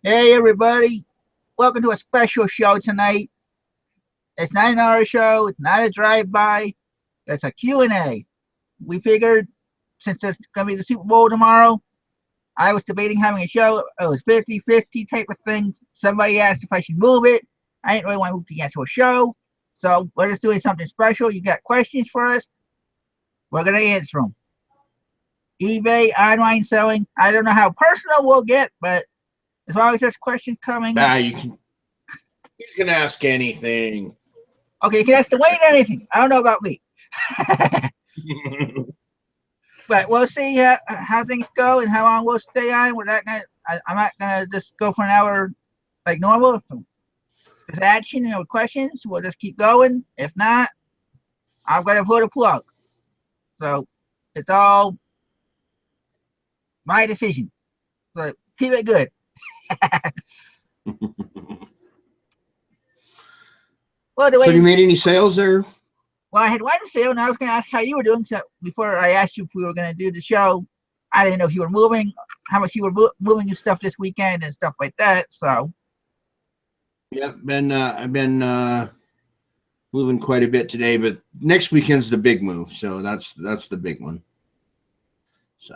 Hey everybody, welcome to a special show tonight. It's not an hour show, it's not a drive-by, it's a Q&A. We figured since there's going to be the Super Bowl tomorrow, I was debating having a show. It was 50-50 type of thing. Somebody asked if I should move it. I didn't really want to move the actual show. So we're just doing something special. You got questions for us? We're going to answer them. eBay, online selling. I don't know how personal we'll get, but as long as there's questions coming. You can ask anything. Okay, you can ask Duane anything. I don't know about me. But we'll see how things go and how long we'll stay on. I'm not gonna just go for an hour like normal. If there's action and questions, we'll just keep going. If not, I'm gonna pull the plug. So it's all my decision. So keep it good. Well, So, you made any sales there? Well, I had one sale, and I was going to ask how you were doing. So before I asked you if we were going to do the show, I didn't know if you were moving, how much you were moving your stuff this weekend and stuff like that. So, Yeah, I've been moving quite a bit today, but next weekend's the big move, so that's the big one. So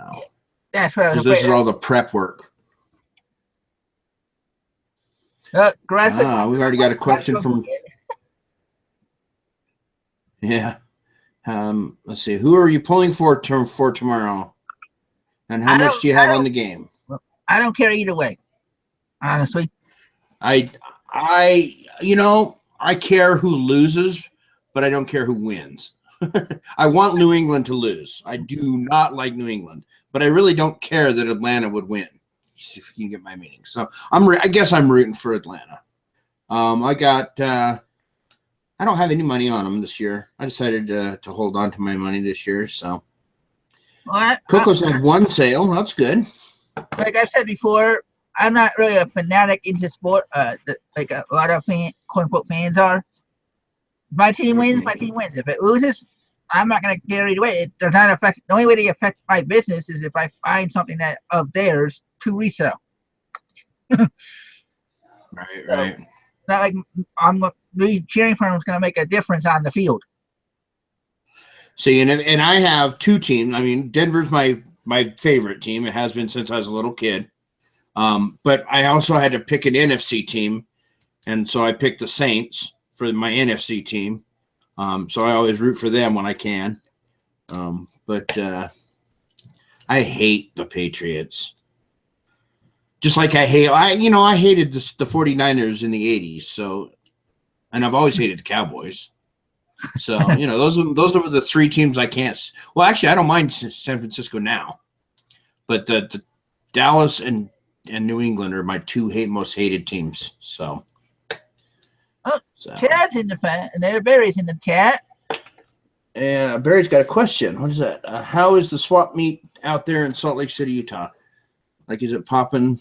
that's what I was this is all the prep work. We've already got a question from. Yeah. Let's see. Who are you pulling for tomorrow? And how much do you have on the game? I don't care either way, honestly. I care who loses, but I don't care who wins. I want New England to lose. I do not like New England, but I really don't care that Atlanta would win. If you can get my meaning. So I guess I'm rooting for Atlanta. I don't have any money on them this year. I decided to hold on to my money this year. So Coco's had one sale. That's good. Like I've said before, I'm not really a fanatic into sport. Like a lot of quote unquote fans are. If my team wins, my team wins. If it loses, I'm not going to carry it away. It does not affect. The only way they affect my business is if I find something that of theirs to resell. Right. Not like I'm cheering for them is going to make a difference on the field. See, and I have two teams. I mean, Denver's my favorite team. It has been since I was a little kid. But I also had to pick an NFC team, and so I picked the Saints for my NFC team. So I always root for them when I can. But I hate the Patriots. Just like I hated the 49ers in the 80s. So, and I've always hated the Cowboys. So, those are the three teams I can't. Well, actually, I don't mind San Francisco now, but the Dallas and New England are my two most hated teams. So, Chad's in the fan, and there Barry's in the chat. And Barry's got a question. What is that? How is the swap meet out there in Salt Lake City, Utah? Like, is it popping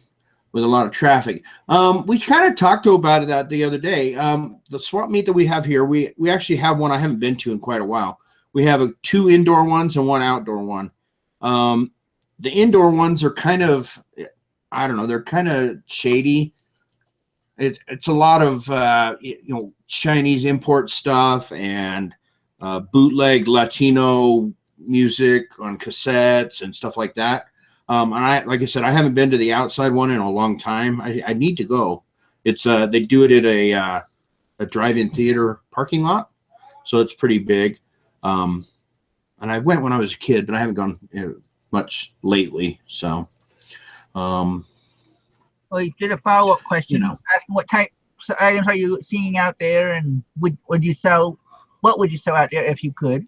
with a lot of traffic? We kind of talked about that the other day. The swap meet that we have here, we actually have one I haven't been to in quite a while. We have two indoor ones and one outdoor one. The indoor ones are kind of, I don't know, they're kind of shady. It's a lot of Chinese import stuff and bootleg Latino music on cassettes and stuff like that. And like I said, I haven't been to the outside one in a long time. I need to go. It's they do it at a drive-in theater parking lot, so it's pretty big. And I went when I was a kid, but I haven't gone much lately. So, well, you did a follow-up question asking what types of items are you seeing out there, and would you sell? What would you sell out there if you could?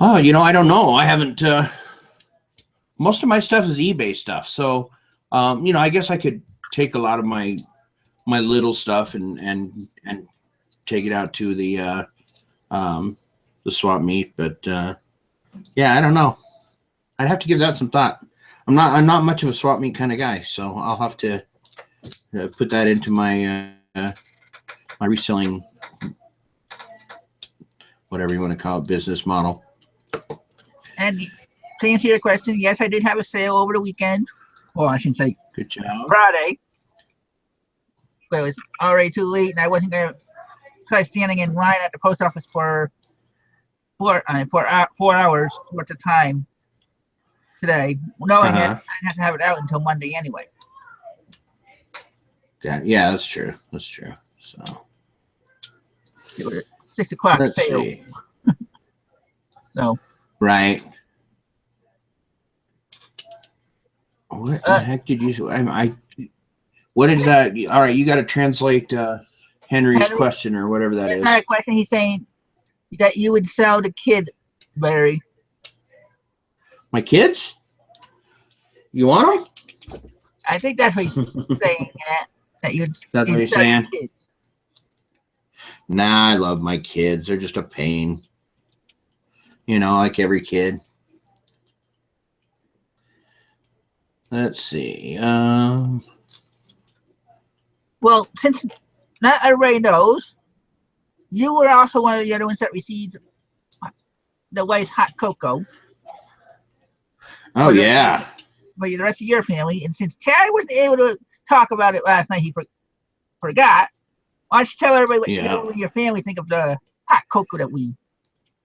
Oh, I don't know. I haven't. Most of my stuff is eBay stuff, so I guess I could take a lot of my little stuff and take it out to the swap meet. But yeah, I don't know. I'd have to give that some thought. I'm not much of a swap meet kind of guy, so I'll have to put that into my my reselling, whatever you want to call it, business model. And to answer your question, yes, I did have a sale over the weekend. Well, I shouldn't say Good job. Friday, but it was already too late, and I wasn't going to try standing in line at the post office for 4 hours worth of time today, knowing that Uh-huh. I'd have to have it out until Monday anyway. Yeah, that's true. That's true. So It was a 6 o'clock let's sale, see. so Right. What in the heck did you? What is that? All right, you got to translate Henry's Henry, question or whatever that it's not a is. question. He's saying that you would sell the kid, Barry. My kids? You want I think that's what he's them? saying. That you'd That's what he's sell your saying. kids. Nah, I love my kids. They're just a pain. You know, like every kid. Let's see. Well, since not everybody knows, you were also one of the other ones that received the wife's hot cocoa Oh for yeah. the rest of your family. And since Terry wasn't able to talk about it last night, he forgot. Why don't you tell everybody what Yeah. you and your family think of the hot cocoa that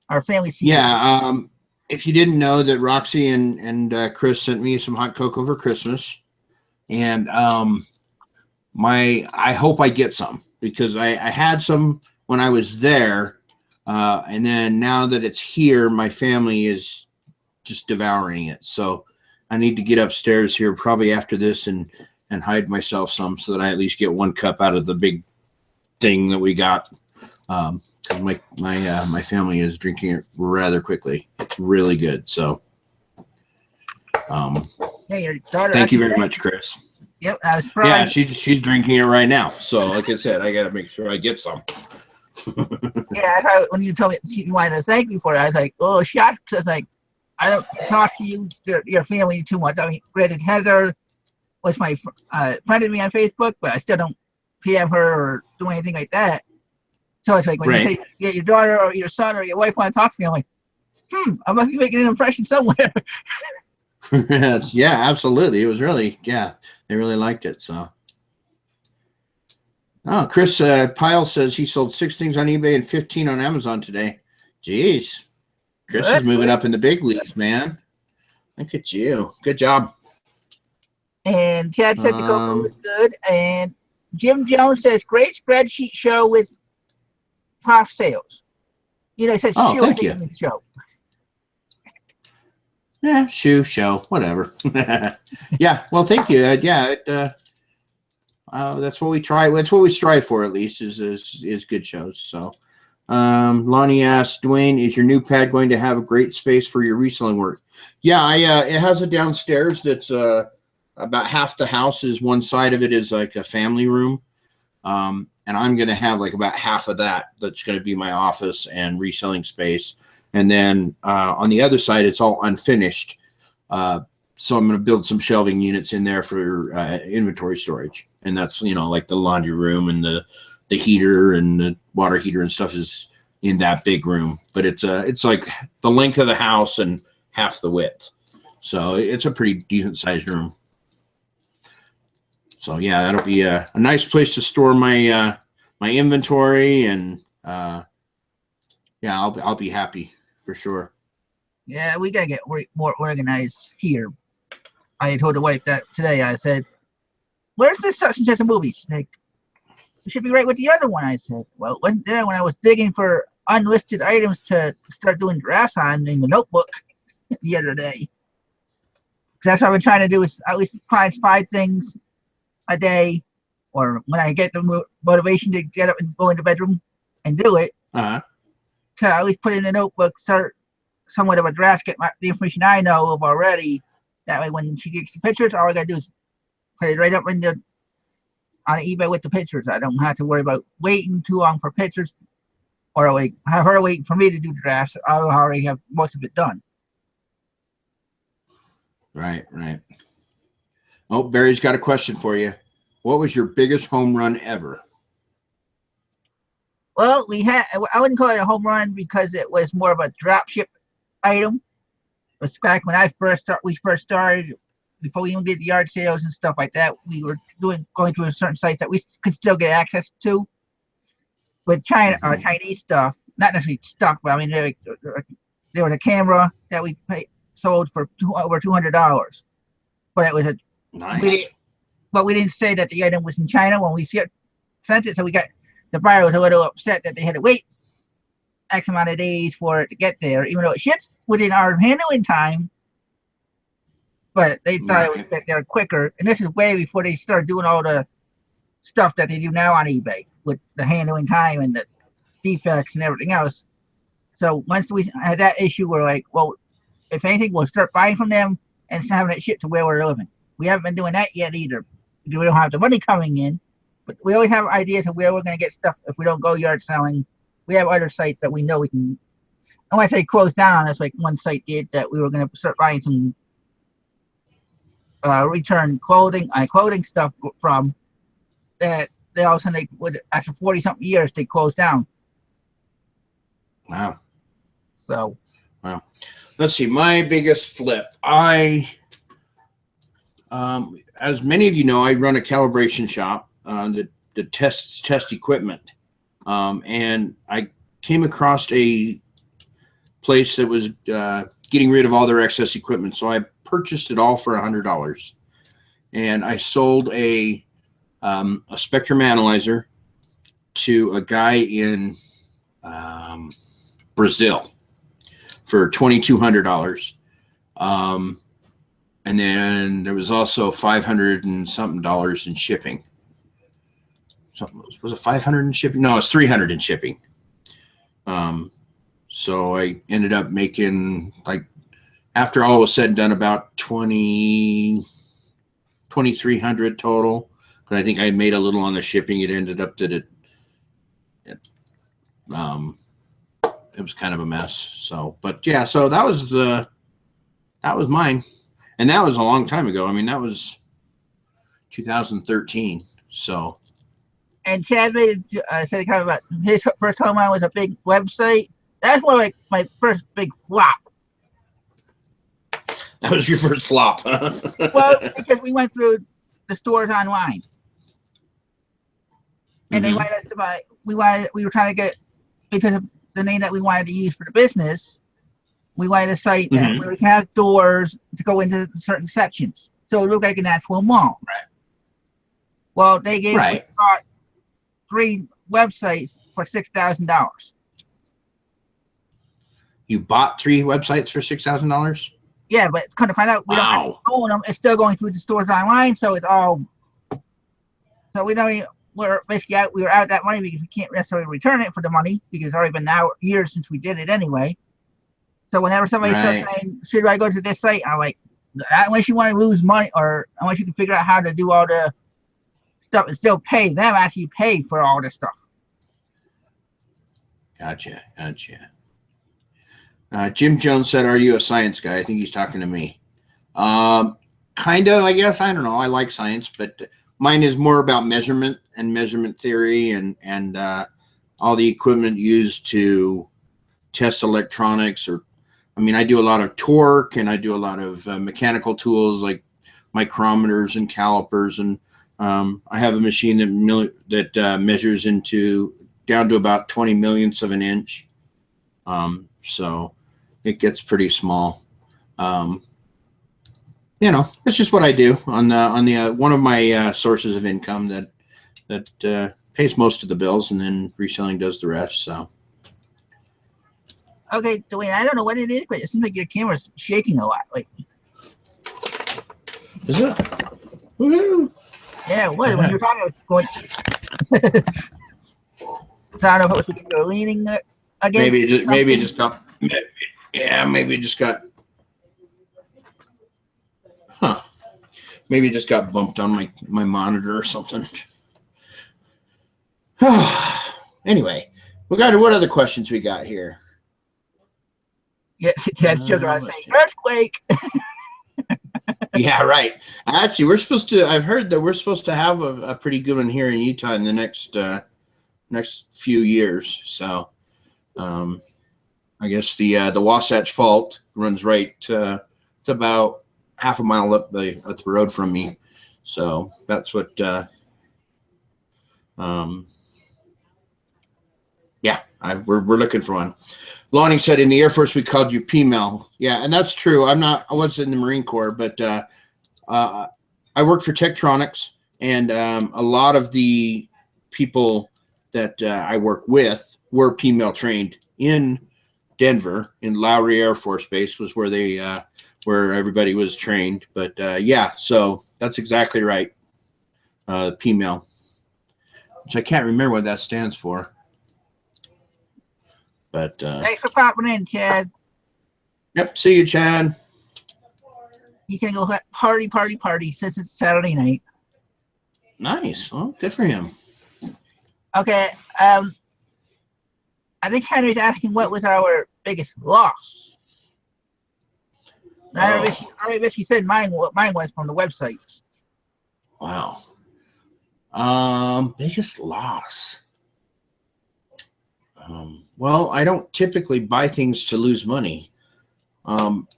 our family secret? Yeah. If you didn't know that Roxy and Chris sent me some hot cocoa for Christmas, and I hope I get some because I had some when I was there, and then now that it's here, my family is just devouring it. So I need to get upstairs here probably after this and hide myself some so that I at least get one cup out of the big thing that we got. Because my family is drinking it rather quickly. It's really good. So, Yeah, your daughter. thank you very much, Chris. Yep, I was Yeah, surprised. she's drinking it right now. So, like I said, I got to make sure I get some. Yeah, when you told me you wanted to thank me for it, I was like, oh, shocked. I was like, I don't talk to your family too much. I mean, granted, Heather was my friend of me on Facebook, but I still don't PM her or do anything like that. So it's like when you say your daughter or your son or your wife want to talk to me, I'm like, I must be making an impression somewhere. Yeah, absolutely. It was really, yeah, they really liked it. So, oh, Chris Pyle says he sold 6 things on eBay and 15 on Amazon today. Jeez, Chris is moving up in the big leagues, man. Look at you. Good job. And Chad said the cocoa was good. And Jim Jones says great spreadsheet show with prof sales. You know, it says shoe thank you. in the show. Yeah, show, whatever. Yeah, well, thank you. That's what we try. That's what we strive for, at least, is good shows. So, Lonnie asked, Duane, is your new pad going to have a great space for your reselling work? Yeah, it has a downstairs that's about half the house is one side of it is like a family room. And I'm going to have like about half of that. That's going to be my office and reselling space. And then on the other side, it's all unfinished. So I'm going to build some shelving units in there for inventory storage. And that's, like the laundry room and the heater and the water heater and stuff is in that big room. But it's like the length of the house and half the width. So it's a pretty decent sized room. So yeah, that'll be a nice place to store my my inventory, and yeah, I'll be happy for sure. Yeah, we gotta get more organized here. I told the wife that today. I said, "Where's this such and such a movie?" She's like, "It should be right with the other one." I said, "Well, it wasn't there when I was digging for unlisted items to start doing drafts on in the notebook the other day." That's what I've been trying to do is at least find 5 things a day, or when I get the motivation to get up and go in the bedroom and do it, to at least put it in a notebook, start somewhat of a draft, get the information I know of already. That way, when she gets the pictures, all I gotta do is put it right up on eBay with the pictures. I don't have to worry about waiting too long for pictures, or like have her waiting for me to do the drafts. I'll already have most of it done. Right. Oh, Barry's got a question for you. What was your biggest home run ever? Well, I wouldn't call it a home run because it was more of a drop ship item. It was back when we first started. before we even get the yard sales and stuff like that, we were going through certain sites that we could still get access to with Chinese stuff. Not necessarily stuff, but I mean, there was a camera that sold for over $200, but it was a Nice. but we didn't say that the item was in China when we sent it, so the buyer was a little upset that they had to wait X amount of days for it to get there, even though it ships within our handling time. But they thought it would get there quicker, and this is way before they started doing all the stuff that they do now on eBay with the handling time and the defects and everything else. So once we had that issue, we're like, well, if anything, we'll start buying from them and having it shipped to where we're living. We haven't been doing that yet either. We don't have the money coming in, but we always have ideas of where we're going to get stuff if we don't go yard selling. We have other sites that we know we can. I want to say close down on us, like one site did, that we were going to start buying some return clothing stuff from. That they all of a sudden after 40-something years they closed down. Wow. So. Wow. Let's see. My biggest flip. As many of you know, I run a calibration shop that test equipment, and I came across a place that was getting rid of all their excess equipment. So I purchased it all for $100, and I sold a spectrum analyzer to a guy in Brazil for $2,200. And then there was also $500 and something in shipping. Was it $500 in shipping? No, it's $300 in shipping. So I ended up making, like, after all was said and done, about $2,300 total. But I think I made a little on the shipping. It ended up that it was kind of a mess. So, but yeah, so that was mine. And that was a long time ago. I mean, that was 2013. So. And Chad said kind of about his first home line was a big website. That's more like my first big flop. That was your first flop. Well, because we went through the stores online, and they wanted us to buy. We were trying to get, because of the name that we wanted to use for the business. We wanted a site that where we can have doors to go into certain sections, so it looked like an actual mall. Right. Well, they bought 3 websites for $6,000. You bought 3 websites for $6,000? Yeah, but kind of find out we don't actually own them. It's still going through the stores online, so it's all. So we know we're basically out. We were out that money because we can't necessarily return it for the money because it's already been now years since we did it anyway. So whenever somebody starts saying, "Should I go to this site?" I'm like, unless you want to lose money, or unless you can figure out how to do all the stuff and still pay them, actually pay for all this stuff. Gotcha. Jim Jones said, "Are you a science guy?" I think he's talking to me. Kind of, I guess. I don't know. I like science, but mine is more about measurement and measurement theory and all the equipment used to test electronics. I do a lot of torque, and I do a lot of mechanical tools like micrometers and calipers, and I have a machine that measures down to about 20 millionths of an inch. So it gets pretty small. It's just what I do on the one of my sources of income that pays most of the bills, and then reselling does the rest. So. Okay, Duane, I don't know what it is, but it seems like your camera's shaking a lot lately. Is it? Woo-hoo. Yeah, what? When you're talking, it's going. So I don't know if it was because you're leaning against. Maybe it just got. Yeah, maybe it just got. Huh. Maybe it just got bumped on my monitor or something. Anyway, what other questions we got here? Yes, Ted's joking around saying earthquake. Yeah, right. Actually, I've heard that we're supposed to have a pretty good one here in Utah in the next few years. So, I guess the Wasatch Fault runs right. It's about half a mile up the road from me. So that's what. Yeah, we're looking for one. Lonnie said in the Air Force we called you P-Mel. Yeah, and that's true. I was in the Marine Corps, but I worked for Tektronix, and a lot of the people that I work with were P-Mel trained in Denver. In Lowry Air Force Base was where they where everybody was trained. But yeah, so that's exactly right. P-Mel, which I can't remember what that stands for. But thanks for popping in, Chad. Yep, see you, Chad. You can go party since it's Saturday night. Nice. Well, good for him. Okay. I think Henry's asking what was our biggest loss. I already said what mine was from the websites. Wow. Biggest loss. Well, I don't typically buy things to lose money.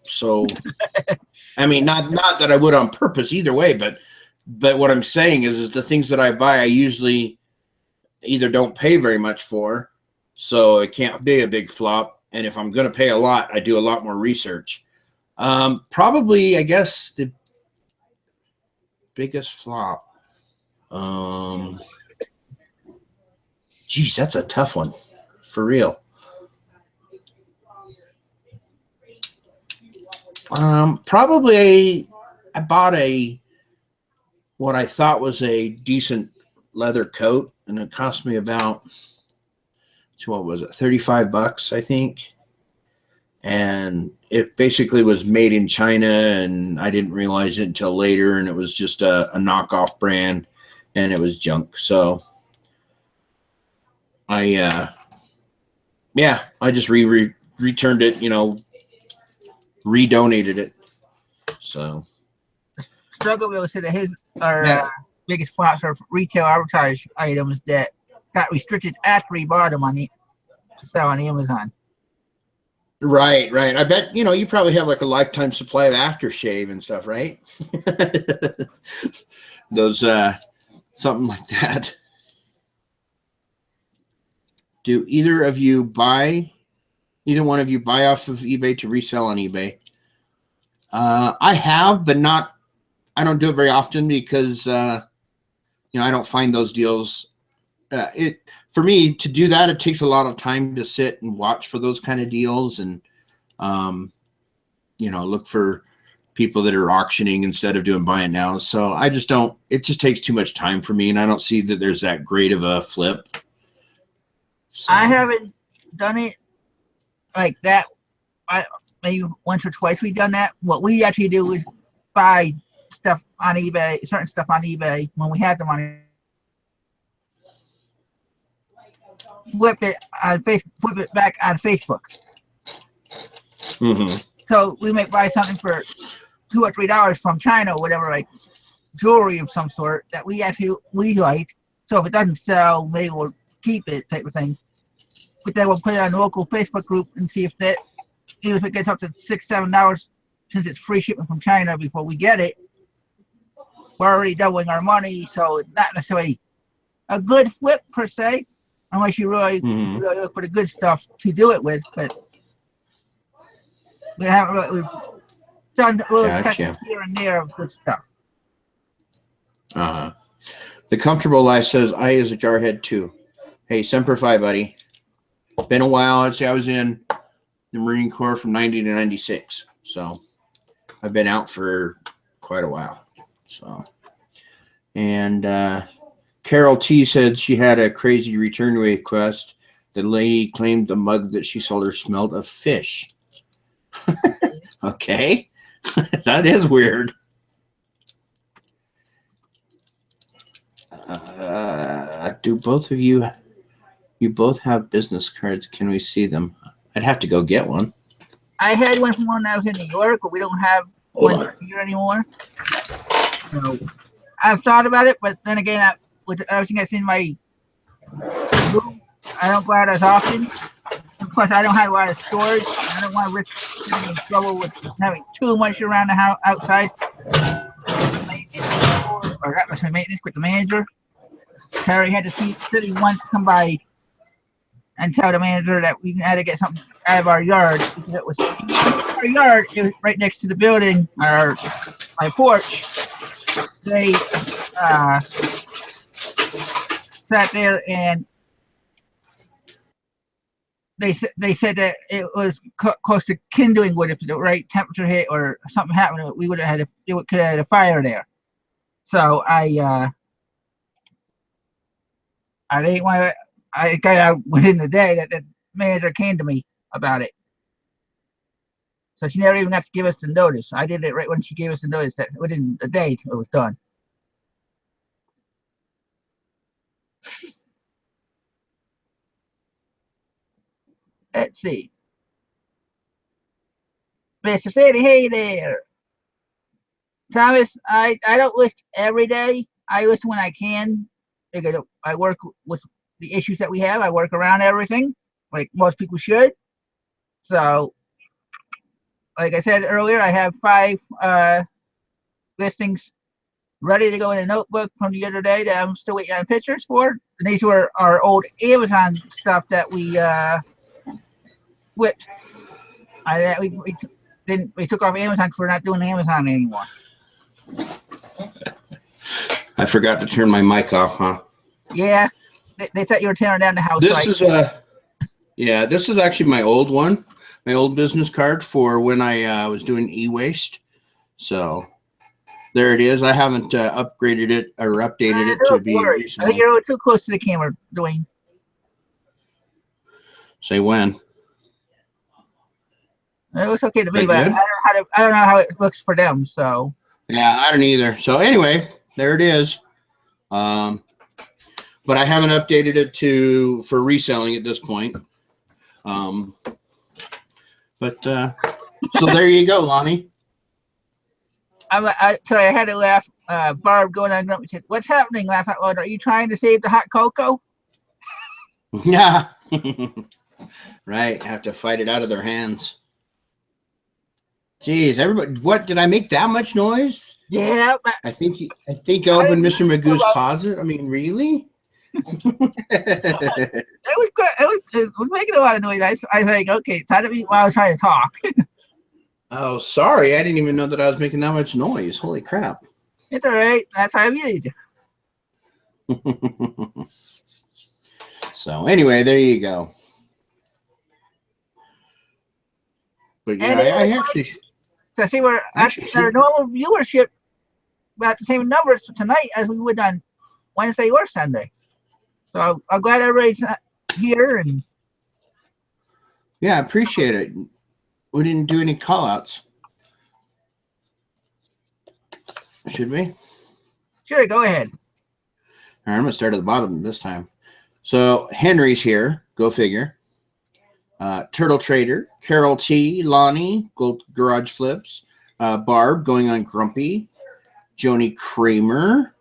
So I mean, not that I would on purpose either way, but what I'm saying is the things that I buy, I usually either don't pay very much for, so it can't be a big flop. And if I'm going to pay a lot, I do a lot more research. Probably, I guess the biggest flop. Geez, that's a tough one, for real. Probably I bought what I thought was a decent leather coat, and it cost me about, what was it, $35, I think. And it basically was made in China, and I didn't realize it until later, and it was just a knockoff brand, and it was junk. So I just returned it, redonated it. So Struggle said that his biggest flops are retail advertised items that got restricted after he bought them to sell on Amazon. Right. I bet you probably have like a lifetime supply of aftershave and stuff, right? Those something like that. Do either one of you buy off of eBay to resell on eBay? I have, but I don't do it very often because I don't find those deals. For me to do that, it takes a lot of time to sit and watch for those kind of deals, and look for people that are auctioning instead of doing buy it now. So I just don't. It just takes too much time for me, and I don't see that there's that great of a flip. So. I haven't done it like that. Maybe once or twice we've done that. What we actually do is buy stuff on eBay, certain stuff on eBay when we have the money. Flip it back on Facebook. Mm-hmm. So we might buy something for $2 or $3 from China or whatever, like jewelry of some sort that we like. So if it doesn't sell, maybe we'll keep it, type of thing. But then we'll put it on the local Facebook group and see if even if it gets up to $6, $7, since it's free shipping from China before we get it, we're already doubling our money. So it's not necessarily a good flip per se, unless you really look for the good stuff to do it with. But we haven't really, we've done little touches here and there of good stuff. The Comfortable Life says, I is a jarhead too. Hey, Semper Fi, buddy. Been a while. I'd say I was in the Marine Corps from 90 to 96. So I've been out for quite a while. So, and Carol T said she had a crazy return request. The lady claimed the mug that she sold her smelled of fish. Okay. That is weird. Do both of you both have business cards? Can we see them? I'd have to go get one. I had one from when I was in New York, but we don't have one here anymore. So I've thought about it, but then again, with everything that's in my room, I don't go out as often. The course, I don't have a lot of storage. I don't want to risk getting in trouble with having too much around the house outside. Or that was my maintenance with the manager. Terry had to see city once come by and tell the manager that we had to get something out of our yard because it was our yard. It was right next to the building, our my porch. They sat there and they said that it was close to kindling wood. If the right temperature hit or something happened, we would have had could have had a fire there. So I didn't want to. I got out within the day that the manager came to me about it. So she never even got to give us the notice. I did it right when she gave us the notice that within the day it was done. Let's see. Mr. City, hey there. Thomas, I don't list every day. I list when I can. Because I work with the issues that we have. I work around everything, like most people should. So, like I said earlier, I have 5 listings ready to go in a notebook from the other day that I'm still waiting on pictures for. And these were our old Amazon stuff that we flipped. We took off Amazon because we're not doing Amazon anymore. I forgot to turn my mic off, huh? Yeah, they thought you were tearing down the house. This is yeah, this is actually my old one, my old business card for when I was doing e-waste. So there it is. I haven't upgraded it or updated it to be recently. I think you're too close to the camera, Duane. Say when. It looks okay to me, but I don't know how it looks for them. So yeah, I don't either. So anyway, there it is. But I haven't updated it for reselling at this point. But so there you go, Lonnie. Sorry, I had to laugh. Barb going on grumpy said, "What's happening?" Laugh out loud. Are you trying to save the hot cocoa? Yeah. Right. Have to fight it out of their hands. Jeez, everybody! What did I make that much noise? Yeah, I think I opened Mr. Magoo's closet. I mean, really? It was good. It was making a lot of noise. I think, okay, it's time to eat while I was trying to talk. Oh, sorry. I didn't even know that I was making that much noise. Holy crap. It's all right. That's how I muted. So anyway, there you go. But yeah, I actually. So see, we're actually our normal viewership about the same numbers tonight as we would on Wednesday or Sunday. So I'm glad everybody's here and. Yeah, I appreciate it. We didn't do any call outs. Should we? Sure, go ahead. All right, I'm going to start at the bottom this time. So Henry's here. Go figure. Turtle Trader, Carol T, Lonnie, Gold Garage Flips, Barb going on Grumpy, Joni Kramer,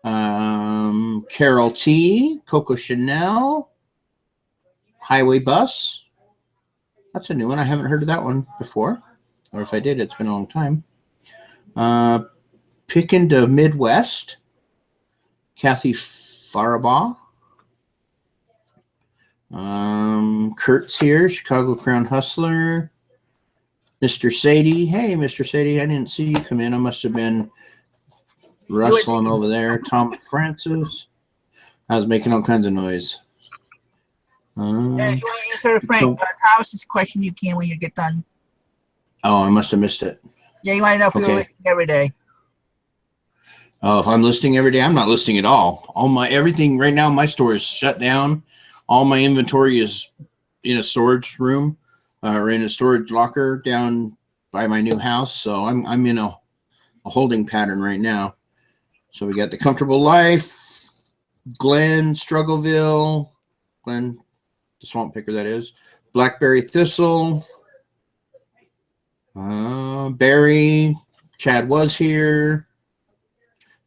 Carol T, Coco Chanel, Highway Bus. That's a new one. I haven't heard of that one before. Or if I did, it's been a long time. Pickin' to Midwest, Kathy Farabaugh. Kurt's here, Chicago Crown Hustler. Mr. Sadie. Hey, Mr. Sadie, I didn't see you come in. I must have been rustling over there. Tom Francis. I was making all kinds of noise. Yeah, you want to answer Frank Thomas's question, you can when you get done. Oh, I must have missed it. Yeah, you want to know if you're listening every day. Oh, if I'm listing every day, I'm not listing at all. Everything right now, my store is shut down. All my inventory is in a storage room or in a storage locker down by my new house. So I'm in a holding pattern right now. So we got the Comfortable Life, Glenn Struggleville, Glenn the Swamp Picker, that is, Blackberry Thistle, Barry, Chad was here,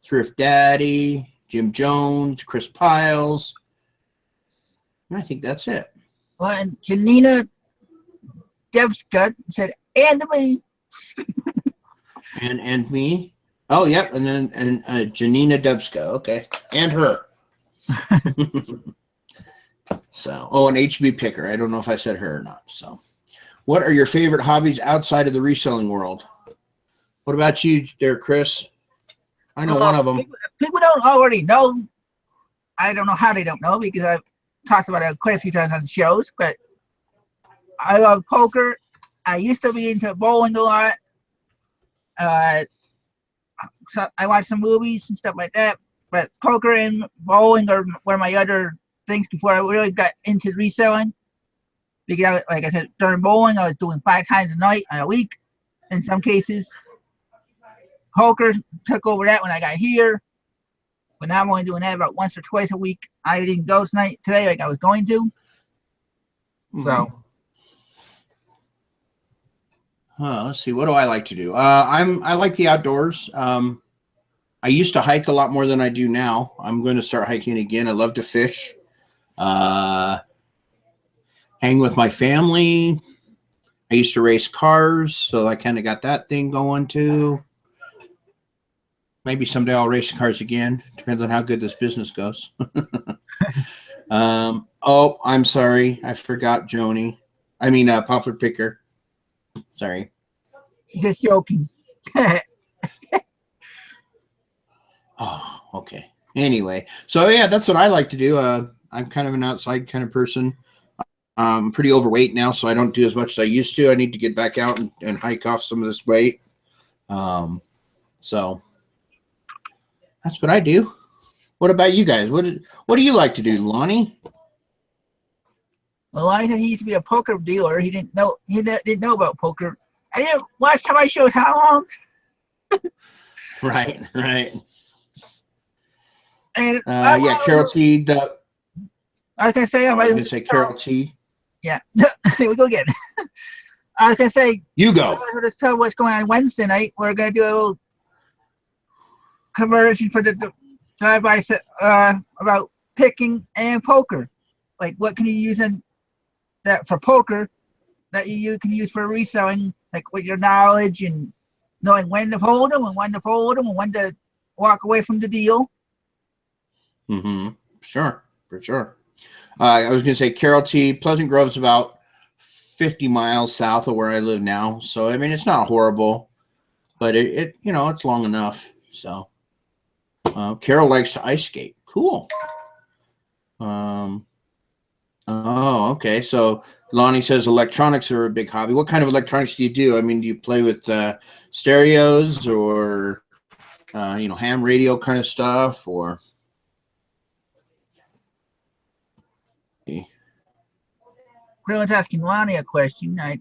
Thrift Daddy, Jim Jones, Chris Piles. I think that's it. Well, and Janina Devska said, and me. And me. Oh, yep. And then Janina Dubska. Okay. And her. So, oh, an HB picker. I don't know if I said her or not. So, what are your favorite hobbies outside of the reselling world? What about you there, Chris? I know one of them. People don't already know. I don't know how they don't know because I've talked about it quite a few times on shows, but I love poker. I used to be into bowling a lot. So I watch some movies and stuff like that, but poker and bowling were my other things before I really got into reselling. Because, like I said, during bowling, I was doing 5 times a night, a week, in some cases. Poker took over that when I got here, but now I'm only doing that about once or twice a week. I didn't go today like I was going to. So. Let's see. What do I like to do? I like the outdoors. I used to hike a lot more than I do now. I'm going to start hiking again. I love to fish. Hang with my family. I used to race cars, so I kind of got that thing going too. Maybe someday I'll race cars again. Depends on how good this business goes. Oh, I'm sorry. I forgot Joni. I mean, Poplar Picker. Sorry. She's just joking. Oh, okay. Anyway, so yeah, that's what I like to do. I'm kind of an outside kind of person. I'm pretty overweight now, so I don't do as much as I used to. I need to get back out and hike off some of this weight. So that's what I do. What about you guys? What do you like to do, Lonnie? Well, I said he used to be a poker dealer. He didn't know about poker. I didn't last time I showed how long. Right. And yeah, Carol T. I was gonna say I was gonna say Carol T. Yeah, here we go again. I was gonna say you go. I was tell what's going on Wednesday night. We're gonna do a little conversion for the drive-by about picking and poker. Like, what can you use in that for poker that you can use for reselling? Like, with your knowledge and knowing when to hold them and when to fold them and when to walk away from the deal. Sure, for sure. I was going to say Carol T. Pleasant Grove's about 50 miles south of where I live now. So, I mean, it's not horrible, but it it's long enough. So, Carol likes to ice skate. Cool. Oh, okay. So Lonnie says electronics are a big hobby. What kind of electronics do you do? I mean, do you play with stereos or, ham radio kind of stuff or? Everyone's asking Lonnie a question. I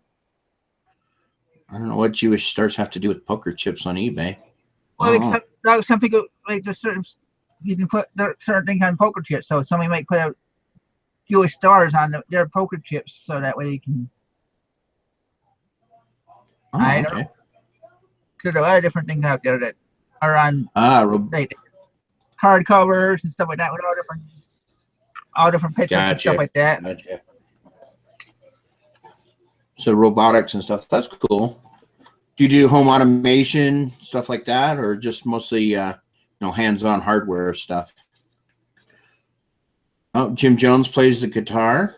don't know what Jewish stars have to do with poker chips on eBay. Well, some people like there's certain you can put certain things on poker chips. So somebody might put a Jewish stars on their poker chips, so that way you can. I don't know. There's a lot of different things out there that are on like card covers and stuff like that with all different pictures and stuff like that. Gotcha. So robotics and stuff, that's cool. Do you do home automation, stuff like that, or just mostly hands-on hardware stuff? Oh, Jim Jones plays the guitar.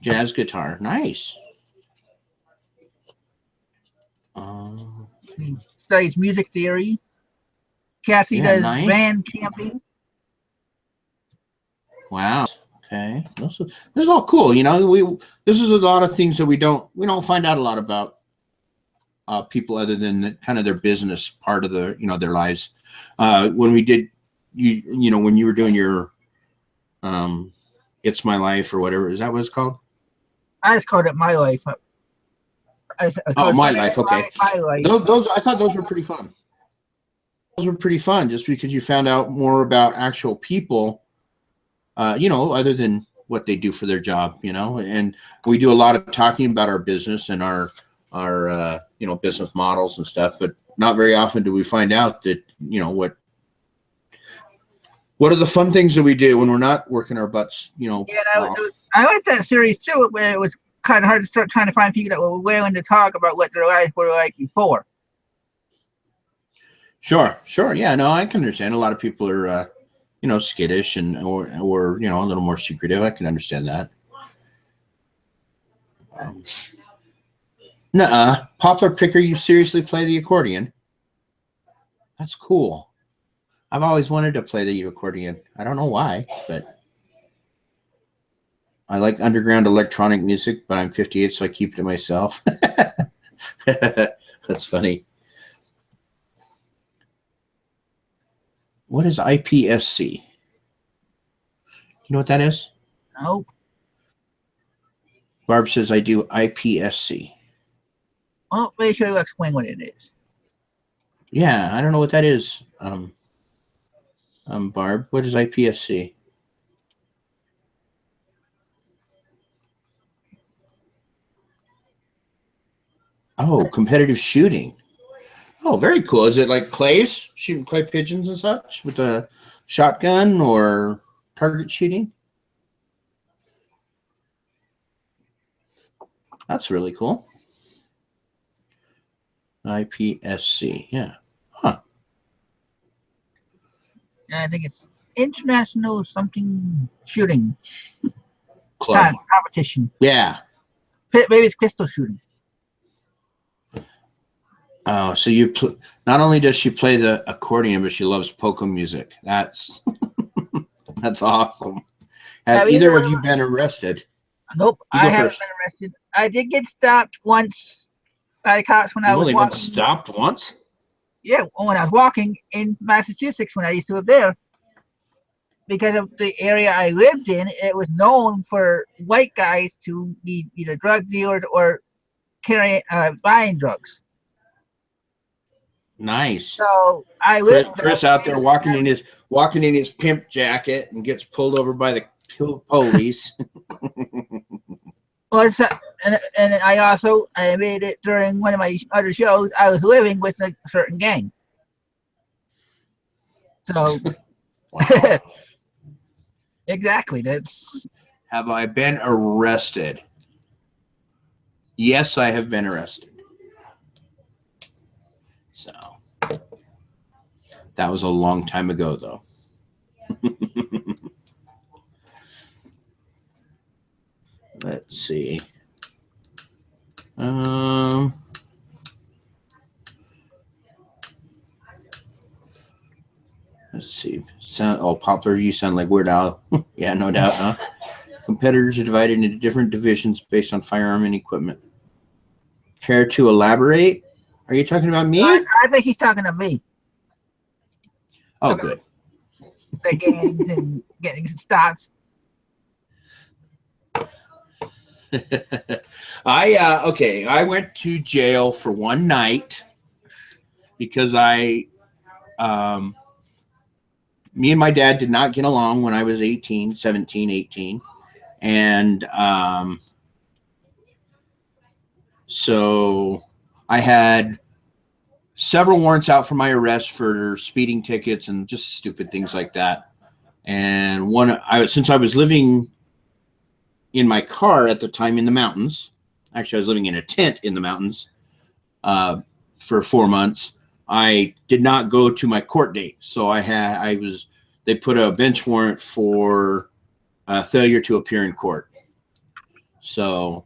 Jazz guitar. Nice. He studies music theory. Kathy does band camping. Wow. Okay. This is all cool. This is a lot of things that we don't find out a lot about people other than kind of their business part of their lives. When we did, when you were doing your It's My Life or whatever, is that what it's called? I just called it My Life. My Life. Okay. My Life. Those I thought those were pretty fun. Those were pretty fun just because you found out more about actual people, other than what they do for their job, and we do a lot of talking about our business and our business models and stuff, but not very often do we find out that, What are the fun things that we do when we're not working our butts, Yeah, off? I liked that series too, where it was kind of hard to start trying to find people that were willing to talk about what their lives were like before. Sure, sure. Yeah, no, I can understand. A lot of people are, skittish and or a little more secretive. I can understand that. Um, Nuh-uh. Poplar Picker, you seriously play the accordion? That's cool. I've always wanted to play the accordion. I don't know why, but I like underground electronic music, but I'm 58, so I keep it to myself. That's funny. What is IPSC? You know what that is? Nope. Barb says I do IPSC. Well, make sure you explain what it is. Yeah, I don't know what that is. Barb, what is IPSC? Oh, competitive shooting. Oh, very cool. Is it like clays, shooting clay pigeons and such with a shotgun or target shooting? That's really cool. IPSC, yeah. Huh. I think it's international something shooting Club. competition. Yeah. Maybe it's pistol shooting. Oh, so not only does she play the accordion, but she loves polka music. That's that's awesome. Have either of you been arrested? Nope, You I go haven't first. been arrested. I did get stopped once by the cops when I You've was only been walking. stopped once? Yeah, when I was walking in Massachusetts when I used to live there. Because of the area I lived in, it was known for white guys to be either drug dealers or buying drugs. Nice. So I lived there. Chris out there walking in his pimp jacket and gets pulled over by the police. Well, and I made it during one of my other shows. I was living with a certain gang. So Wow. exactly, that's Have I been arrested? Yes, I have been arrested. So that was a long time ago, though. Let's see. Let's see. Poplar, you sound like Weird Al. Yeah, no doubt, huh? Competitors are divided into different divisions based on firearm and equipment. Care to elaborate? Are you talking about me? I think he's talking to me. Oh, good. The gangs and getting stops. I went to jail for one night because me and my dad did not get along when I was 17, 18. And so I had several warrants out for my arrest for speeding tickets and just stupid things like that. And since I was living in my car at the time in the mountains, actually I was living in a tent in the mountains for 4 months. I did not go to my court date, so they put a bench warrant for failure to appear in court. So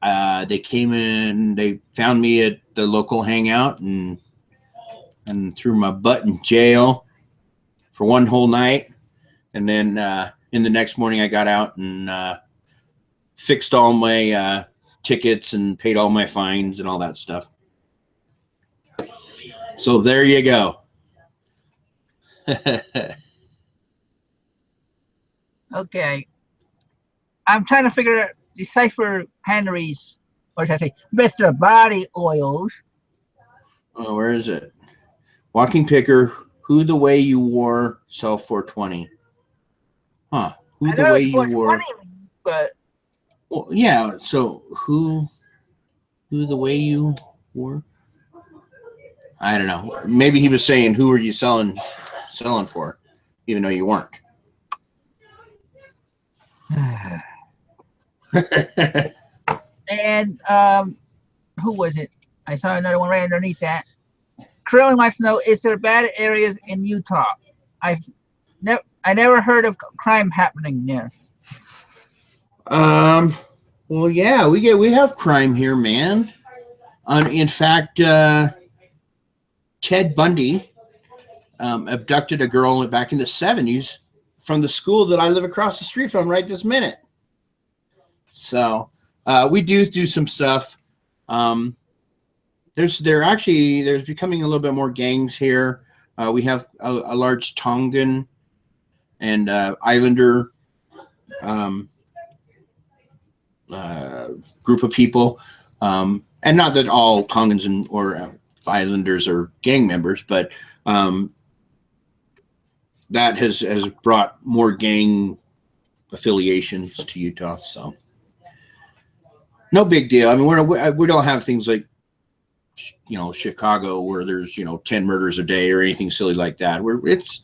they came in, they found me at the local hangout and threw my butt in jail for one whole night. And then in the next morning, I got out and fixed all my tickets and paid all my fines and all that stuff. So there you go. Okay. I'm trying to decipher Henry's, or should I say, Mr. Body Oils. Oh, where is it? Walking Picker, Who the Way You Wore, Sell 420. Huh. Who I the know Way it's You Wore. 420, but. Well, yeah. So who the Way You Wore? I don't know. Maybe he was saying, who are you selling selling for, even though you weren't. And who was it? I saw another one right underneath that. Krillin wants to know: is there bad areas in Utah? I never heard of crime happening there. Well, yeah, we have crime here, man. In fact, Ted Bundy abducted a girl back in the 70s from the school that I live across the street from right this minute. So we do some stuff. There's becoming a little bit more gangs here. We have a large Tongan and Islander group of people, and not that all Tongans or Islanders are gang members, but that has brought more gang affiliations to Utah. So no big deal. I mean, we don't have things like, you know, Chicago where there's, you know, 10 murders a day or anything silly like that.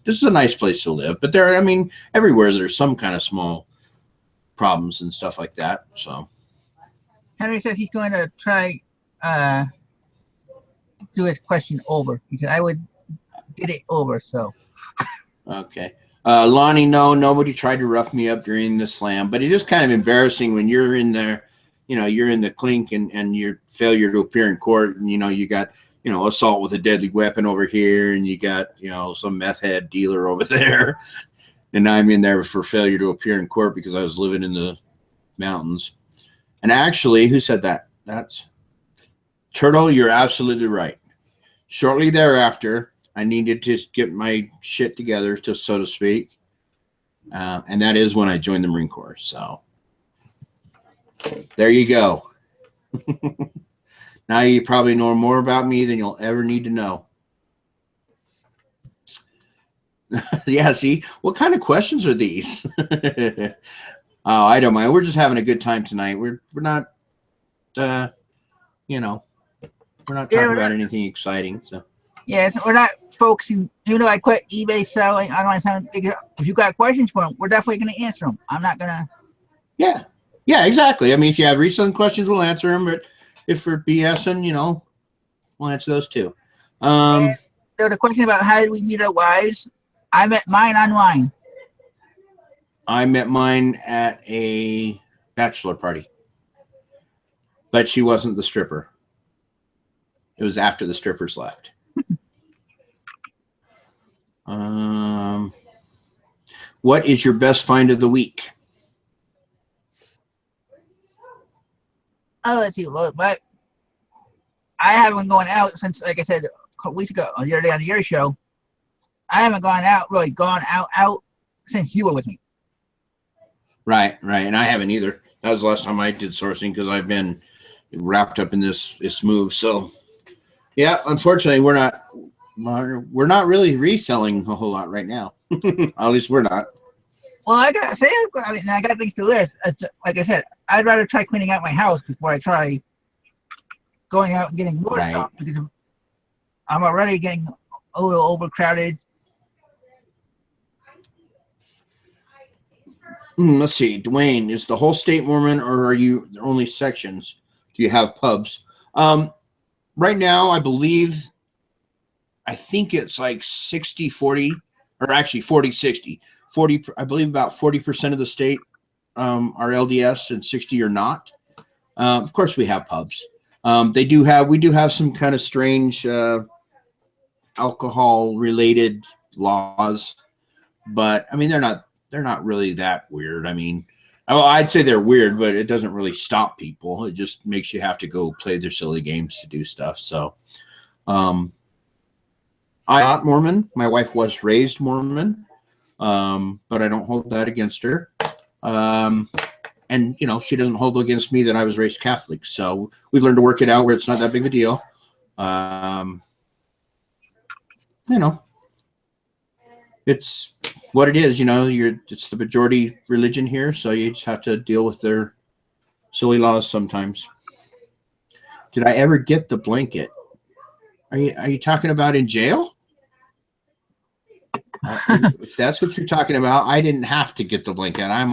This is a nice place to live, but I mean, everywhere there's some kind of small problems and stuff like that. So Henry says he's going to try do his question over. He said I would get it over. So okay. Lonnie, no, nobody tried to rough me up during the slam, but it is kind of embarrassing when you're in there, you know, you're in the clink and your failure to appear in court, and, you know, you got, you know, assault with a deadly weapon over here, and you got, you know, some meth head dealer over there, and I'm in there for failure to appear in court because I was living in the mountains. And actually, who said that? That's Turtle. You're absolutely right. Shortly thereafter, I needed to get my shit together, so to speak. And that is when I joined the Marine Corps. So there you go. Now you probably know more about me than you'll ever need to know. Yeah, see, what kind of questions are these? Oh, I don't mind. We're just having a good time tonight. We're not, you know, we're not talking about anything exciting. So yeah, so we're not focusing. Even though I quit eBay selling, I don't want to sound big. If you got questions for them, we're definitely going to answer them. I'm not going to. Yeah, exactly. I mean, if you have reselling questions, we'll answer them. But if for BSing, you know, we'll answer those too. The question about how did we meet our wives? I met mine online. I met mine at a bachelor party, but she wasn't the stripper. It was after the strippers left. What is your best find of the week? Oh, let's see. But I haven't gone out since, like I said, a couple weeks ago, the other day on your show. I haven't gone out since you were with me. Right. And I haven't either. That was the last time I did sourcing because I've been wrapped up in this move. So, yeah, unfortunately, we're not really reselling a whole lot right now. At least we're not. Well, I got things to list. Like I said, I'd rather try cleaning out my house before I try going out and getting more stuff, because I'm already getting a little overcrowded. Let's see, Duane, is the whole state Mormon, or are you only sections? Do you have pubs? Right now, I think it's like 60-40, or actually 40-60. 40, I believe about 40% of the state are LDS and 60 are not. Of course, we have pubs. We do have some kind of strange alcohol-related laws, but I mean, they're not really that weird. I mean, I'd say they're weird, but it doesn't really stop people. It just makes you have to go play their silly games to do stuff. So, I'm not Mormon. My wife was raised Mormon, but I don't hold that against her. And, you know, she doesn't hold against me that I was raised Catholic. So we've learned to work it out where it's not that big of a deal. You know, it's what it is. You know, it's the majority religion here, so you just have to deal with their silly laws sometimes. Did I ever get the blanket? Are you talking about in jail? If that's what you're talking about, I didn't have to get the blanket. I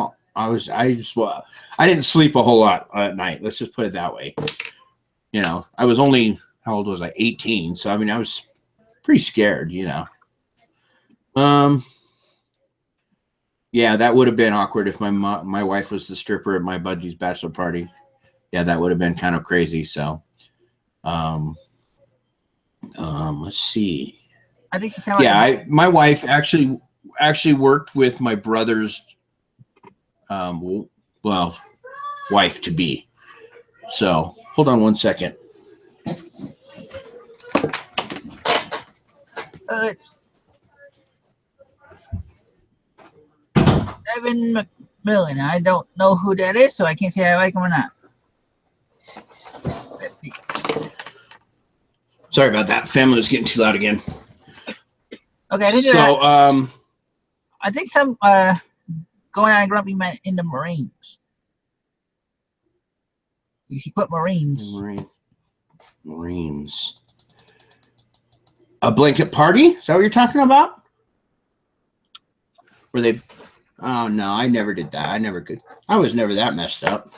didn't sleep a whole lot at night. Let's just put it that way. You know, I was only, how old was I? 18. So I mean, I was pretty scared. You know. Yeah, that would have been awkward if my wife was the stripper at my buddy's bachelor party. Yeah, that would have been kind of crazy. So, let's see. I think you sound like Yeah, my wife actually worked with my brother's, well, wife to be. So hold on one second. it's 7 million. I don't know who that is, so I can't say I like him or not. Sorry about that. Family was getting too loud again. Okay, I think So, I think some going on grumpy meant in the Marines. You should put Marines. Marines. A blanket party? Is that what you're talking about? Were they? Oh no, I never did that. I never could. I was never that messed up.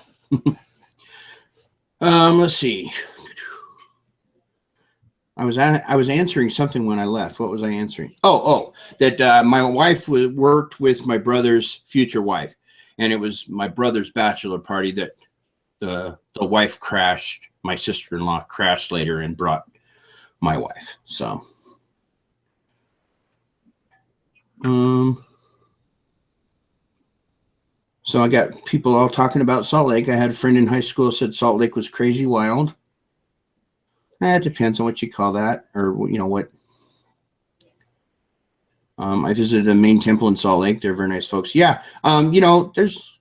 Let's see. I was answering something when I left. What was I answering? That my wife worked with my brother's future wife, and it was my brother's bachelor party that the wife crashed. My sister-in-law crashed later and brought my wife. So, so I got people all talking about Salt Lake. I had a friend in high school said Salt Lake was crazy wild. It depends on what you call that, or you know what. I visited the main temple in Salt Lake. They're very nice folks. Yeah. You know, there's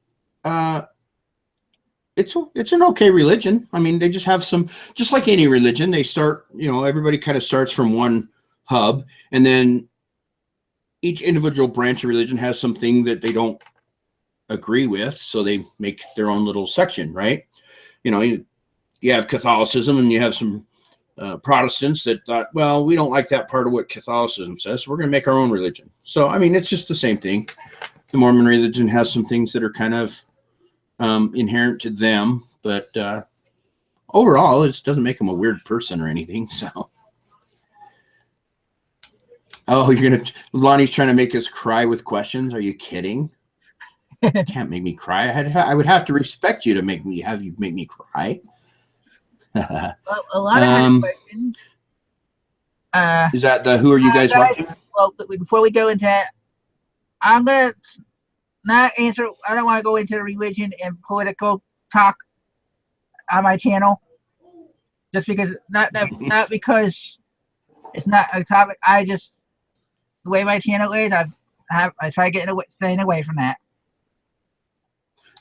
it's an okay religion. I mean, they just have some, just like any religion, they start, you know, everybody kind of starts from one hub, and then each individual branch of religion has something that they don't agree with, so they make their own little section, right? You know, you have Catholicism, and you have some Protestants that thought, well, we don't like that part of what Catholicism says, so we're going to make our own religion. So, I mean, it's just the same thing. The Mormon religion has some things that are kind of inherent to them, but overall, it doesn't make them a weird person or anything. So, Lonnie's trying to make us cry with questions. Are you kidding? You can't make me cry. I would have to respect you to make me cry. A lot of questions. Is that the who are you guys watching? Well, before we go into that, I'm gonna not answer. I don't want to go into religion and political talk on my channel, just because not because it's not a topic. I just, the way my channel is, I try staying away from that.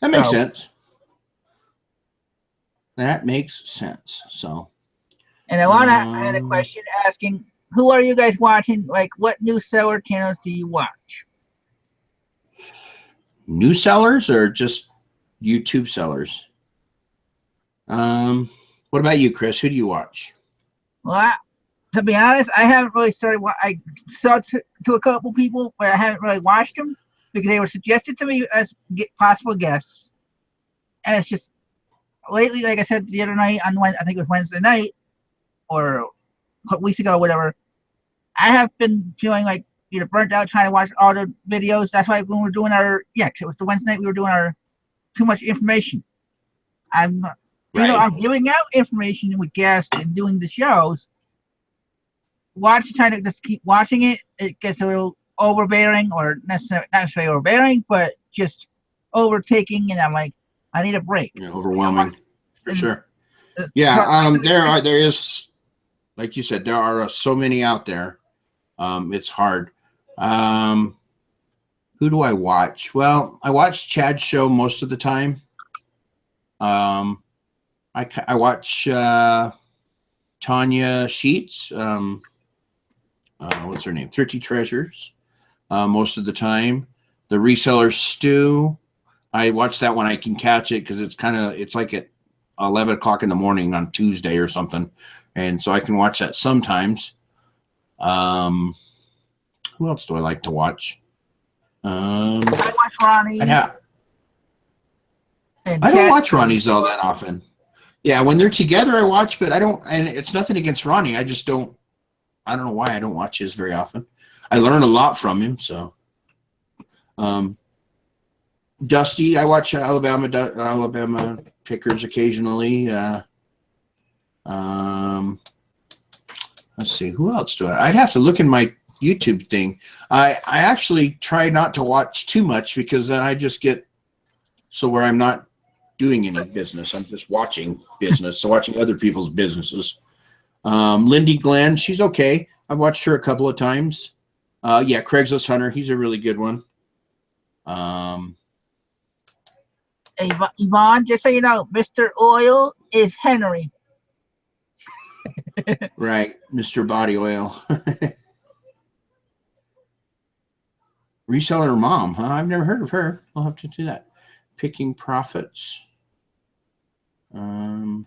That makes sense. That makes sense. So, and I had a question asking, who are you guys watching? Like, what new seller channels do you watch? New sellers or just YouTube sellers? What about you, Chris? Who do you watch? Well, to be honest, I haven't really started. I saw to a couple people, but I haven't really watched them because they were suggested to me as possible guests. And it's just lately, like I said the other night on I think it was Wednesday night or a couple weeks ago, whatever. I have been feeling like either burnt out trying to watch all the videos. That's why when we were doing it was the Wednesday night we were doing our too much information. I'm giving out information with guests and doing the shows. Trying to just keep watching it, it gets a little overbearing, or not necessarily overbearing, but just overtaking, and I'm like, I need a break. Yeah, overwhelming, for sure. Yeah, there is, like you said, there are so many out there. It's hard. Who do I watch? Well, I watch Chad's show most of the time. I watch Tanya Sheets. What's her name? 30 Treasures. Most of the time. The Reseller Stew. I watch that when I can catch it because it's like at 11 o'clock in the morning on Tuesday or something. And so I can watch that sometimes. Who else do I like to watch? I watch Ronnie and I don't Chad. watch Ronnie's all that often. Yeah, when they're together, I watch, but I don't. And it's nothing against Ronnie. I just don't. I don't know why I don't watch his very often. I learn a lot from him. So, Dusty, I watch Alabama Pickers occasionally. Let's see, who else do I? I'd have to look in my YouTube thing. I actually try not to watch too much because then I just get so where I'm not doing any business. I'm just watching business, so watching other people's businesses. Lindy Glenn, she's okay. I've watched her a couple of times. Yeah, Craigslist Hunter, he's a really good one. Yvonne, just so you know, Mr. Oil is Henry. Right, Mr. Body Oil. Reseller mom, huh? I've never heard of her. I'll have to do that. Picking Profits. Who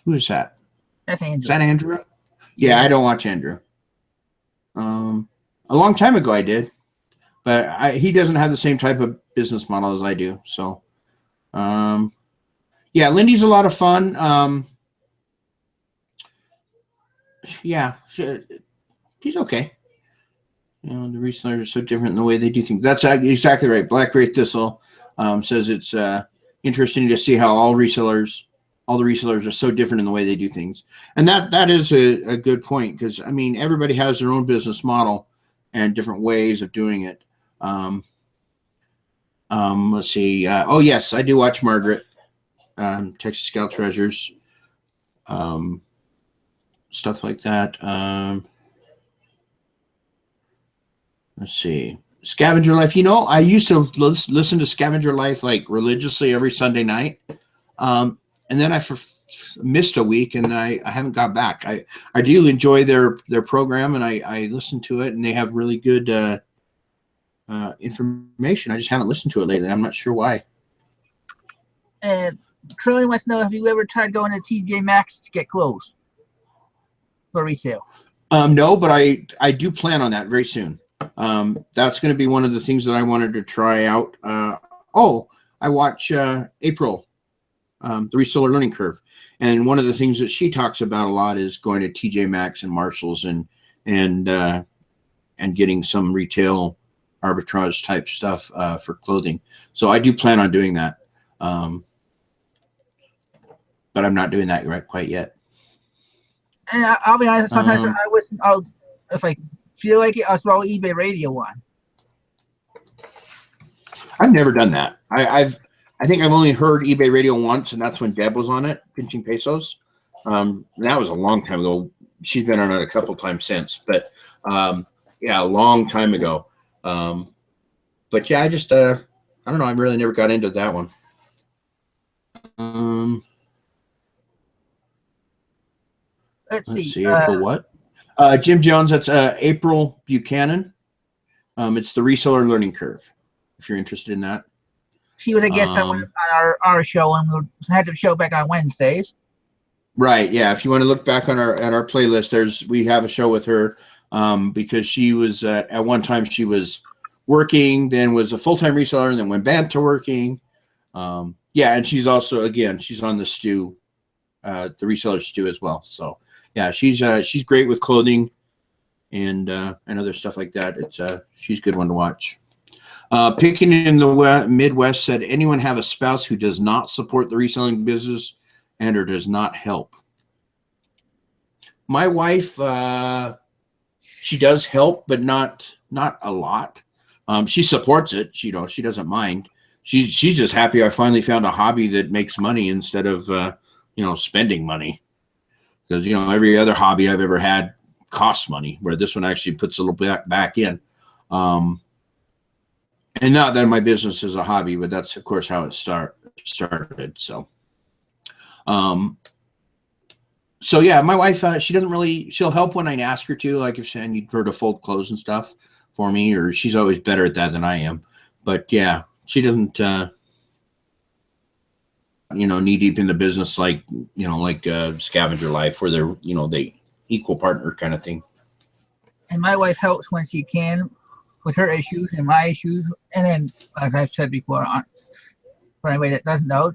is that? That's Andrew. Is that Andrew? Yeah, I don't watch Andrew. A long time ago I did, but he doesn't have the same type of business model as I do. So, yeah, Lindy's a lot of fun. Yeah, she's okay. You know, the resellers are so different in the way they do things. That's exactly right. Blackberry Thistle says it's interesting to see how all the resellers are so different in the way they do things. And that is a good point because, I mean, everybody has their own business model and different ways of doing it. Let's see. Oh, yes, I do watch Margaret, Texas Scout Treasures, stuff like that. Let's see. Scavenger Life. You know, I used to listen to Scavenger Life like religiously every Sunday night. And then I missed a week and I haven't got back. I do enjoy their program and I listen to it and they have really good information. I just haven't listened to it lately. I'm not sure why. And Curly wants to know if you ever tried going to TJ Maxx to get clothes for resale. No, but I do plan on that very soon. That's going to be one of the things that I wanted to try out. I watch April, the Reseller Learning Curve, and one of the things that she talks about a lot is going to TJ Maxx and Marshalls and getting some retail arbitrage type stuff for clothing. So I do plan on doing that, but I'm not doing that quite yet. And I'll be honest, sometimes if I feel like it, I'll throw eBay radio on. I've never done that. I think I've only heard eBay radio once, and that's when Deb was on it, pinching pesos. That was a long time ago. She's been on it a couple times since, but yeah, a long time ago. But yeah, I just I don't know. I really never got into that one. Let's see. April what? Jim Jones. That's April Buchanan. It's the Reseller Learning Curve. If you're interested in that. She was a guest on our show, and we had the show back on Wednesdays. Right. Yeah. If you want to look back on our playlist, we have a show with her because she was at one time she was working, then was a full-time reseller, and then went back to working. Yeah, and she's also she's on the stew, the reseller stew as well. So yeah, she's great with clothing and other stuff like that. She's a good one to watch. Picking in the Midwest said, anyone have a spouse who does not support the reselling business and or does not help? My wife, she does help, but not a lot. She supports it. She doesn't mind. She's just happy I finally found a hobby that makes money instead of spending money. Because every other hobby I've ever had costs money, where this one actually puts a little bit back in. And not that my business is a hobby, but that's of course how it started. So, so yeah, my wife, she'll help when I ask her to, like if I need her to fold clothes and stuff for me, or she's always better at that than I am. But yeah, she doesn't, knee deep in the business like Scavenger Life, where they're, they equal partner kind of thing. and my wife helps when she can with her issues and my issues. And then, as I've said before, for anybody that doesn't know,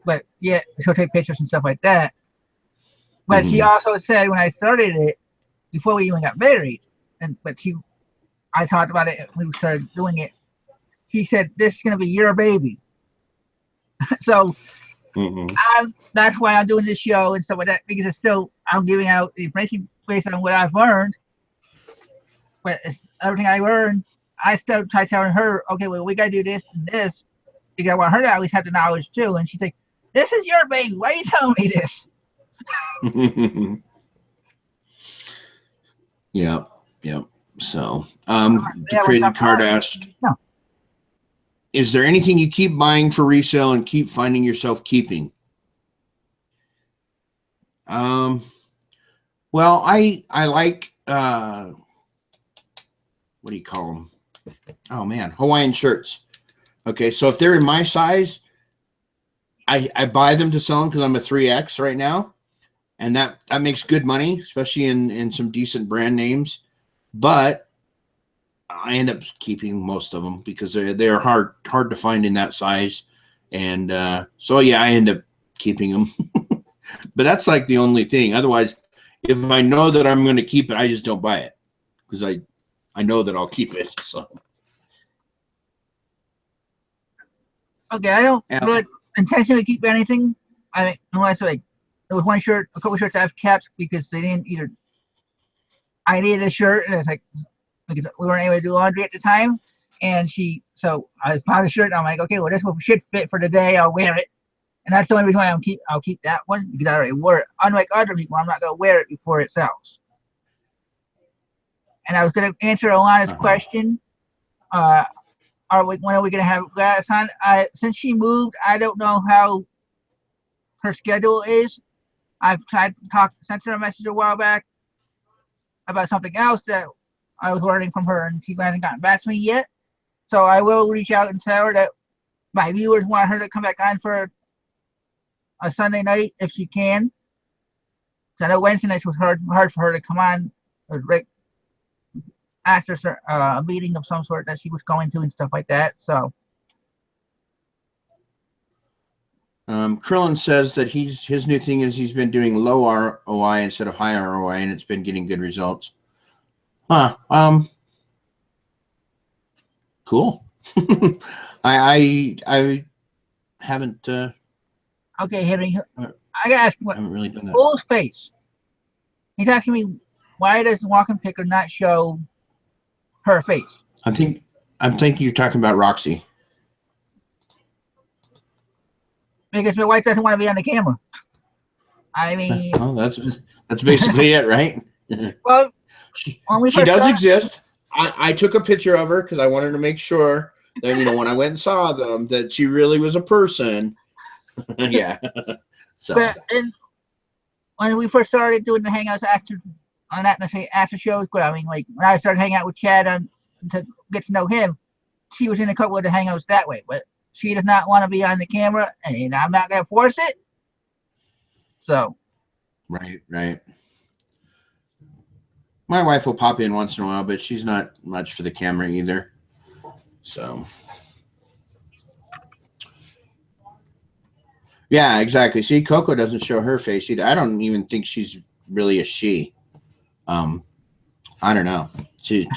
but yeah, she'll take pictures and stuff like that. But she Mm-hmm. also said when I started it, before we even got married, I talked about it when we started doing it. She said, "This is gonna be your baby." So Mm-hmm. that's why I'm doing this show and stuff like that, because I'm giving out the information based on what I've learned. But everything I learned, I still try telling her, okay, well, we got to do this and this, because I want her to at least have the knowledge too. And she's like, "This is your baby. Why are you telling me this?" Yep. Yep. So, the Yeah, when credit something card hard. asked, No. is there anything you keep buying for resale and keep finding yourself keeping? Um, well, I like what do you call them? Oh man, Hawaiian shirts. Okay, so if they're in my size, I buy them to sell them because I'm a 3X right now, and that makes good money, especially in some decent brand names. But I end up keeping most of them because they're hard to find in that size, and so yeah, I end up keeping them. But that's like the only thing. Otherwise, if I know that I'm going to keep it, I just don't buy it because I know that I'll keep it. So Okay, I don't yeah. really intentionally keep anything. I mean, unless like there was a couple shirts I have kept because they didn't either. I needed a shirt, and it's like because we weren't able to do laundry at the time, and so I found a shirt, and I'm like, okay, well, this one should fit for the day. I'll wear it, and that's the only reason why I'll keep that one because I already wore it. Unlike other people, I'm not gonna wear it before it sells. And I was gonna answer Alana's Uh-huh. question. When are we gonna have Gladys on? Since she moved, I don't know how her schedule is. I've tried to sent her a message a while back about something else that I was learning from her, and she hasn't gotten back to me yet. So I will reach out and tell her that my viewers want her to come back on for a Sunday night if she can. I know Wednesday nights was hard for her to come on, or right after a meeting of some sort that she was going to and stuff like that. So Krillin says that his new thing is he's been doing low ROI instead of high ROI, and it's been getting good results. Huh. Cool. I haven't okay, Henry, I I gotta ask you what haven't really done that. Bull's face. He's asking me why does Walking Picker not show her face? I think I'm thinking you're talking about Roxy. Because my wife doesn't want to be on the camera. I mean, Well, that's basically it, right? well, she, when we she first does started, exist. I took a picture of her because I wanted to make sure that when I went and saw them that she really was a person. Yeah. So but and when we first started doing the hangouts after on that, let's say after shows, but I mean, like when I started hanging out with Chad to get to know him, she was in a couple of the hangouts that way, but she does not want to be on the camera, and I'm not gonna force it. So right. My wife will pop in once in a while, but she's not much for the camera either. So yeah, exactly. See, Coco doesn't show her face either. I don't even think she's really a she. Um, I don't know. She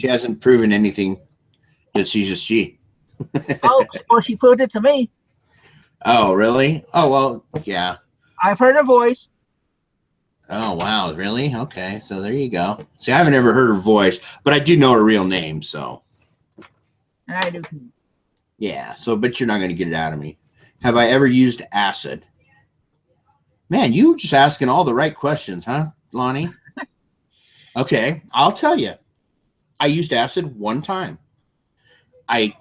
hasn't proven anything that she's a she. oh, well, she proved it to me. Oh, really? Oh, well, yeah. I've heard her voice. Oh, wow, really? Okay, so there you go. See, I haven't ever heard her voice, but I do know her real name, so And I do too. yeah. So, but you're not going to get it out of me. Have I ever used acid? Man, you just asking all the right questions, huh, Lonnie? Okay, I'll tell you. I used acid one time. I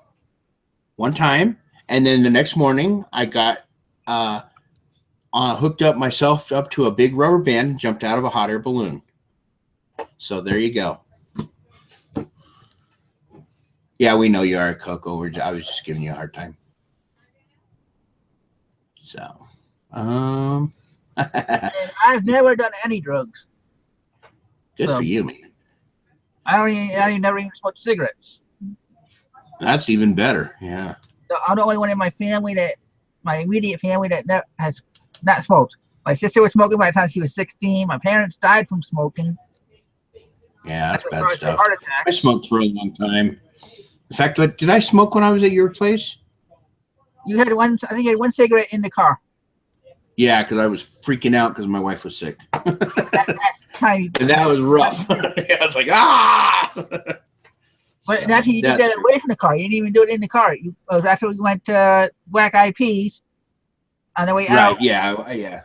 one time, and then the next morning I got uh, hooked up myself up to a big rubber band and jumped out of a hot air balloon. So there you go. Yeah, we know you are, Coco. I was just giving you a hard time. So, And I've never done any drugs. good for So you, man. I never even smoked cigarettes. That's even better. Yeah. So I'm the only one in my immediate family that has not smoked. My sister was smoking by the time she was 16. My parents died from smoking. Yeah, that's After bad stuff. heart I attacks. smoked for a long time. In fact, did I smoke when I was at your place? You had one. I think you had one cigarette in the car. Yeah, because I was freaking out because my wife was sick. That's time. And that was rough. I was like, ah. But So actually, you did that's that true. away from the car. You didn't even do it in the car. After we went to Black Eyed Peas on the way out. Right. Yeah. Yeah.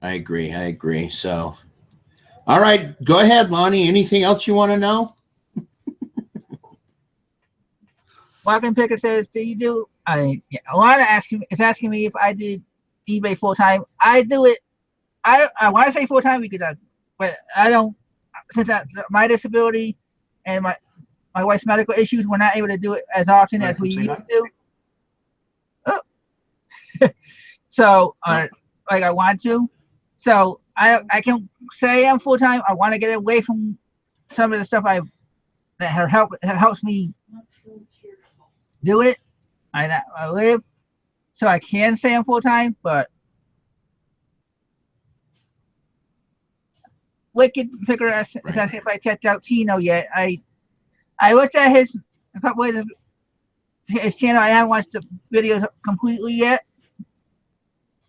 I agree. I agree. So, all right. Go ahead, Lonnie. Anything else you want to know? Walking Picker says, "Do you do?" Yeah, Alana is asking me if I did eBay full time. I do it. I want to say full time because but I don't since my disability and my wife's medical issues. We're not able to do it as often Want as to we come say used hi? to. Oh. So, No. like I want to. So I can say I'm full time. I want to get away from some of the stuff that helps me do it. I live, so I can say I'm full time. But Wicked Picker is Right. asking if I checked out Tino yet. I looked at a couple of his channel. I haven't watched the videos completely yet,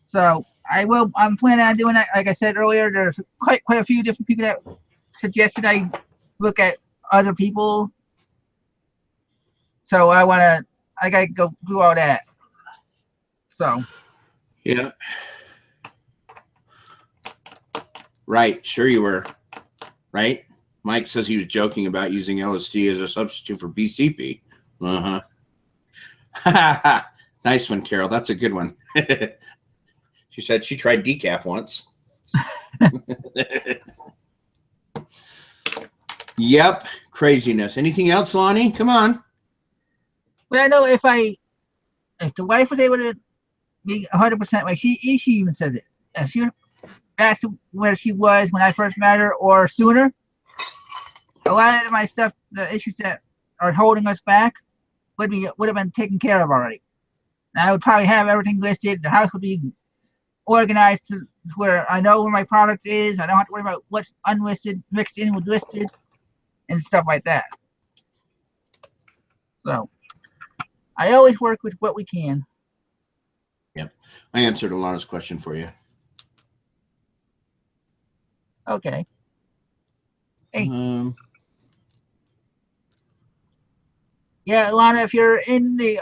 so I will. I'm planning on doing that. Like I said earlier, there's quite a few different people that suggested I look at other people. So I gotta go do all that. So Yeah. Right. Sure you were. Right. Mike says he was joking about using LSD as a substitute for BCP. Uh-huh. Nice one, Carol. That's a good one. She said she tried decaf once. Yep. Craziness. Anything else, Lonnie? Come on. but I know if the wife was able to be 100% like she even says it. If she back to where she was when I first met her or sooner, a lot of my stuff, the issues that are holding us back, would have been taken care of already. And I would probably have everything listed. The house would be organized to where I know where my product is. I don't have to worry about what's unlisted mixed in with listed and stuff like that. So I always work with what we can. Yep. I answered Alana's question for you. Okay. Hey. Yeah, Alana, if you're in the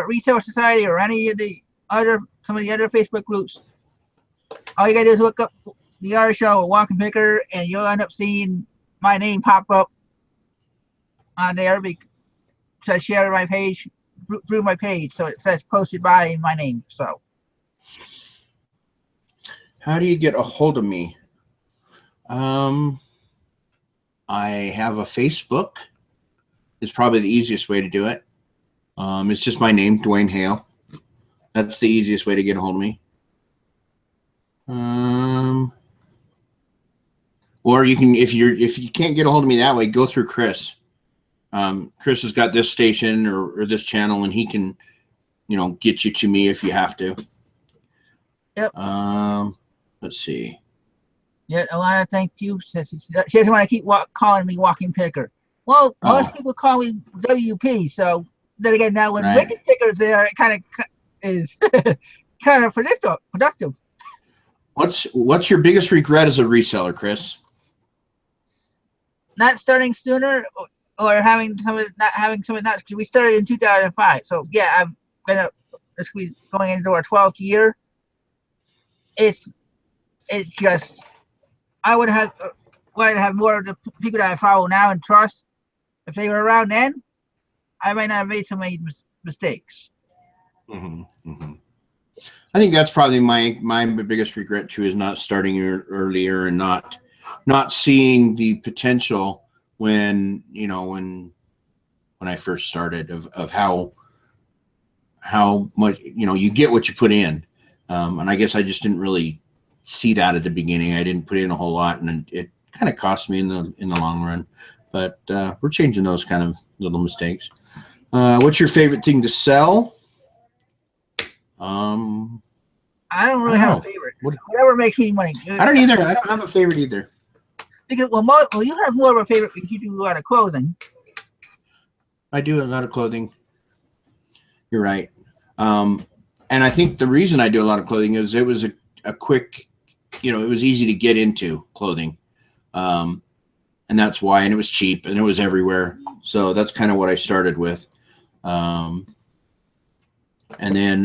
Retail Society or any of some of the other Facebook groups, all you gotta do is look up the other show, Walking Picker, and you'll end up seeing my name pop up on there because I share my page through my page, so it says posted by my name. So, how do you get a hold of me? I have a Facebook. It's probably the easiest way to do it. It's just my name, Duane Hale. That's the easiest way to get a hold of me. Or you can, if you can't get a hold of me that way, go through Chris. Chris has got this station or this channel, and he can, get you to me if you have to. yep. Let's see. Yeah, Alana, thank you. She doesn't want to keep calling me Walking Picker. Well, most people call me WP. So then again, now when Wicked Picker's there, it kind of is kind of productive. What's your biggest regret as a reseller, Chris? Not starting sooner, or not having some of because we started in 2005. So yeah, I'm gonna going into our 12th year. It's just I would have wanted to have more of the people that I follow now and trust. If they were around then, I might not have made so many mistakes. Mm-hmm, mm-hmm. I think that's probably my biggest regret too, is not starting earlier and not seeing the potential when I first started of how much you get what you put in, and I guess I just didn't really see that at the beginning. I didn't put in a whole lot, and it kind of cost me in the long run. But we're changing those kind of little mistakes. What's your favorite thing to sell? I don't really have a favorite. Whatever makes me money. I don't either. I don't have a favorite either. Because you have more of a favorite because you do a lot of clothing. I do a lot of clothing. You're right. And I think the reason I do a lot of clothing is it was a quick, it was easy to get into clothing. And that's why, and it was cheap and it was everywhere. So that's kind of what I started with. And then,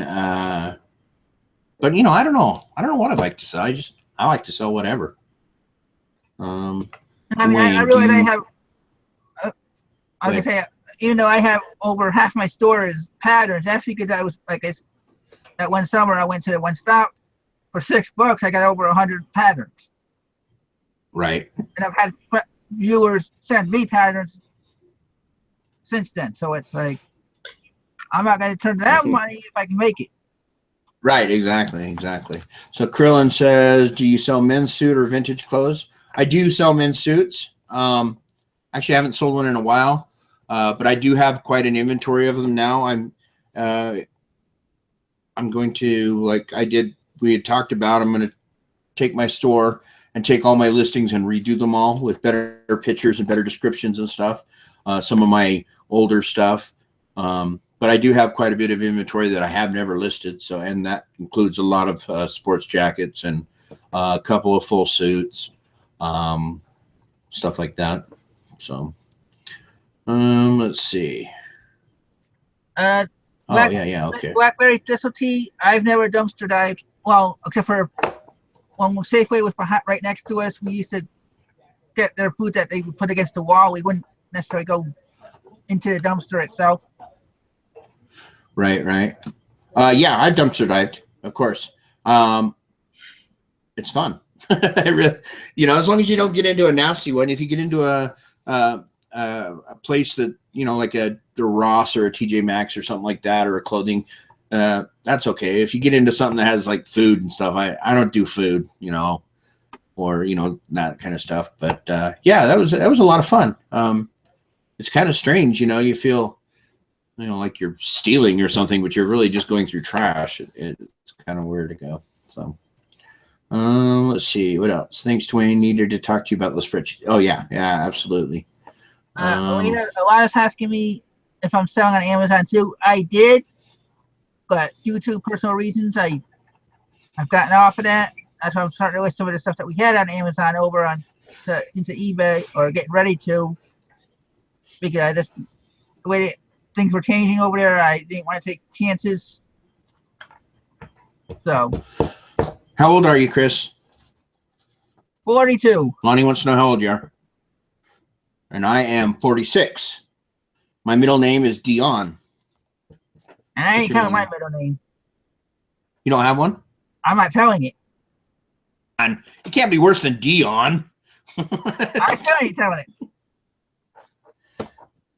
but I don't know. I don't know what I like to sell. I like to sell whatever. I mean, I really have. I was gonna say, even though I have over half my store is patterns, that's because I was that one summer I went to the one stop for $6. I got over 100 patterns. Right. And I've had viewers send me patterns since then. So it's like I'm not going to turn down money if I can make it. Right. Exactly. So Krillin says, "Do you sell men's suit or vintage clothes?" I do sell men's suits. Actually, I haven't sold one in a while, but I do have quite an inventory of them now. I'm going to, like we had talked about, I'm going to take my store and take all my listings and redo them all with better pictures and better descriptions and stuff. Some of my older stuff. But I do have quite a bit of inventory that I have never listed. So, and that includes a lot of sports jackets and a couple of full suits, stuff like that. So, let's see. Okay. Blackberry specialty. I've never dumpster dived. Well, except for when Safeway was right next to us, we used to get their food that they would put against the wall. We wouldn't necessarily go into the dumpster itself. Right. Yeah, I've dumpster dived, of course. It's fun. Really, as long as you don't get into a nasty one. If you get into a place that, like the Ross or a TJ Maxx or something like that, or a clothing, that's okay. If you get into something that has like food and stuff, I don't do food, or that kind of stuff. But yeah, that was a lot of fun. It's kind of strange, you feel like you're stealing or something, but you're really just going through trash. It's kind of weird to go. So let's see what else. Thanks, Duane. Needed to talk to you about the spreadsheet. Oh yeah, absolutely. Alina, a lot is asking me if I'm selling on Amazon too. I did, but due to personal reasons, I've gotten off of that. That's why I'm starting to list some of the stuff that we had on Amazon over into eBay, or getting ready to, because the way things were changing over there, I didn't want to take chances. So, how old are you, Chris? 42. Lonnie wants to know how old you are. And I am 46. My middle name is Dion. And I ain't telling my middle name. You don't have one? I'm not telling it. And it can't be worse than Dion. I still ain't telling it.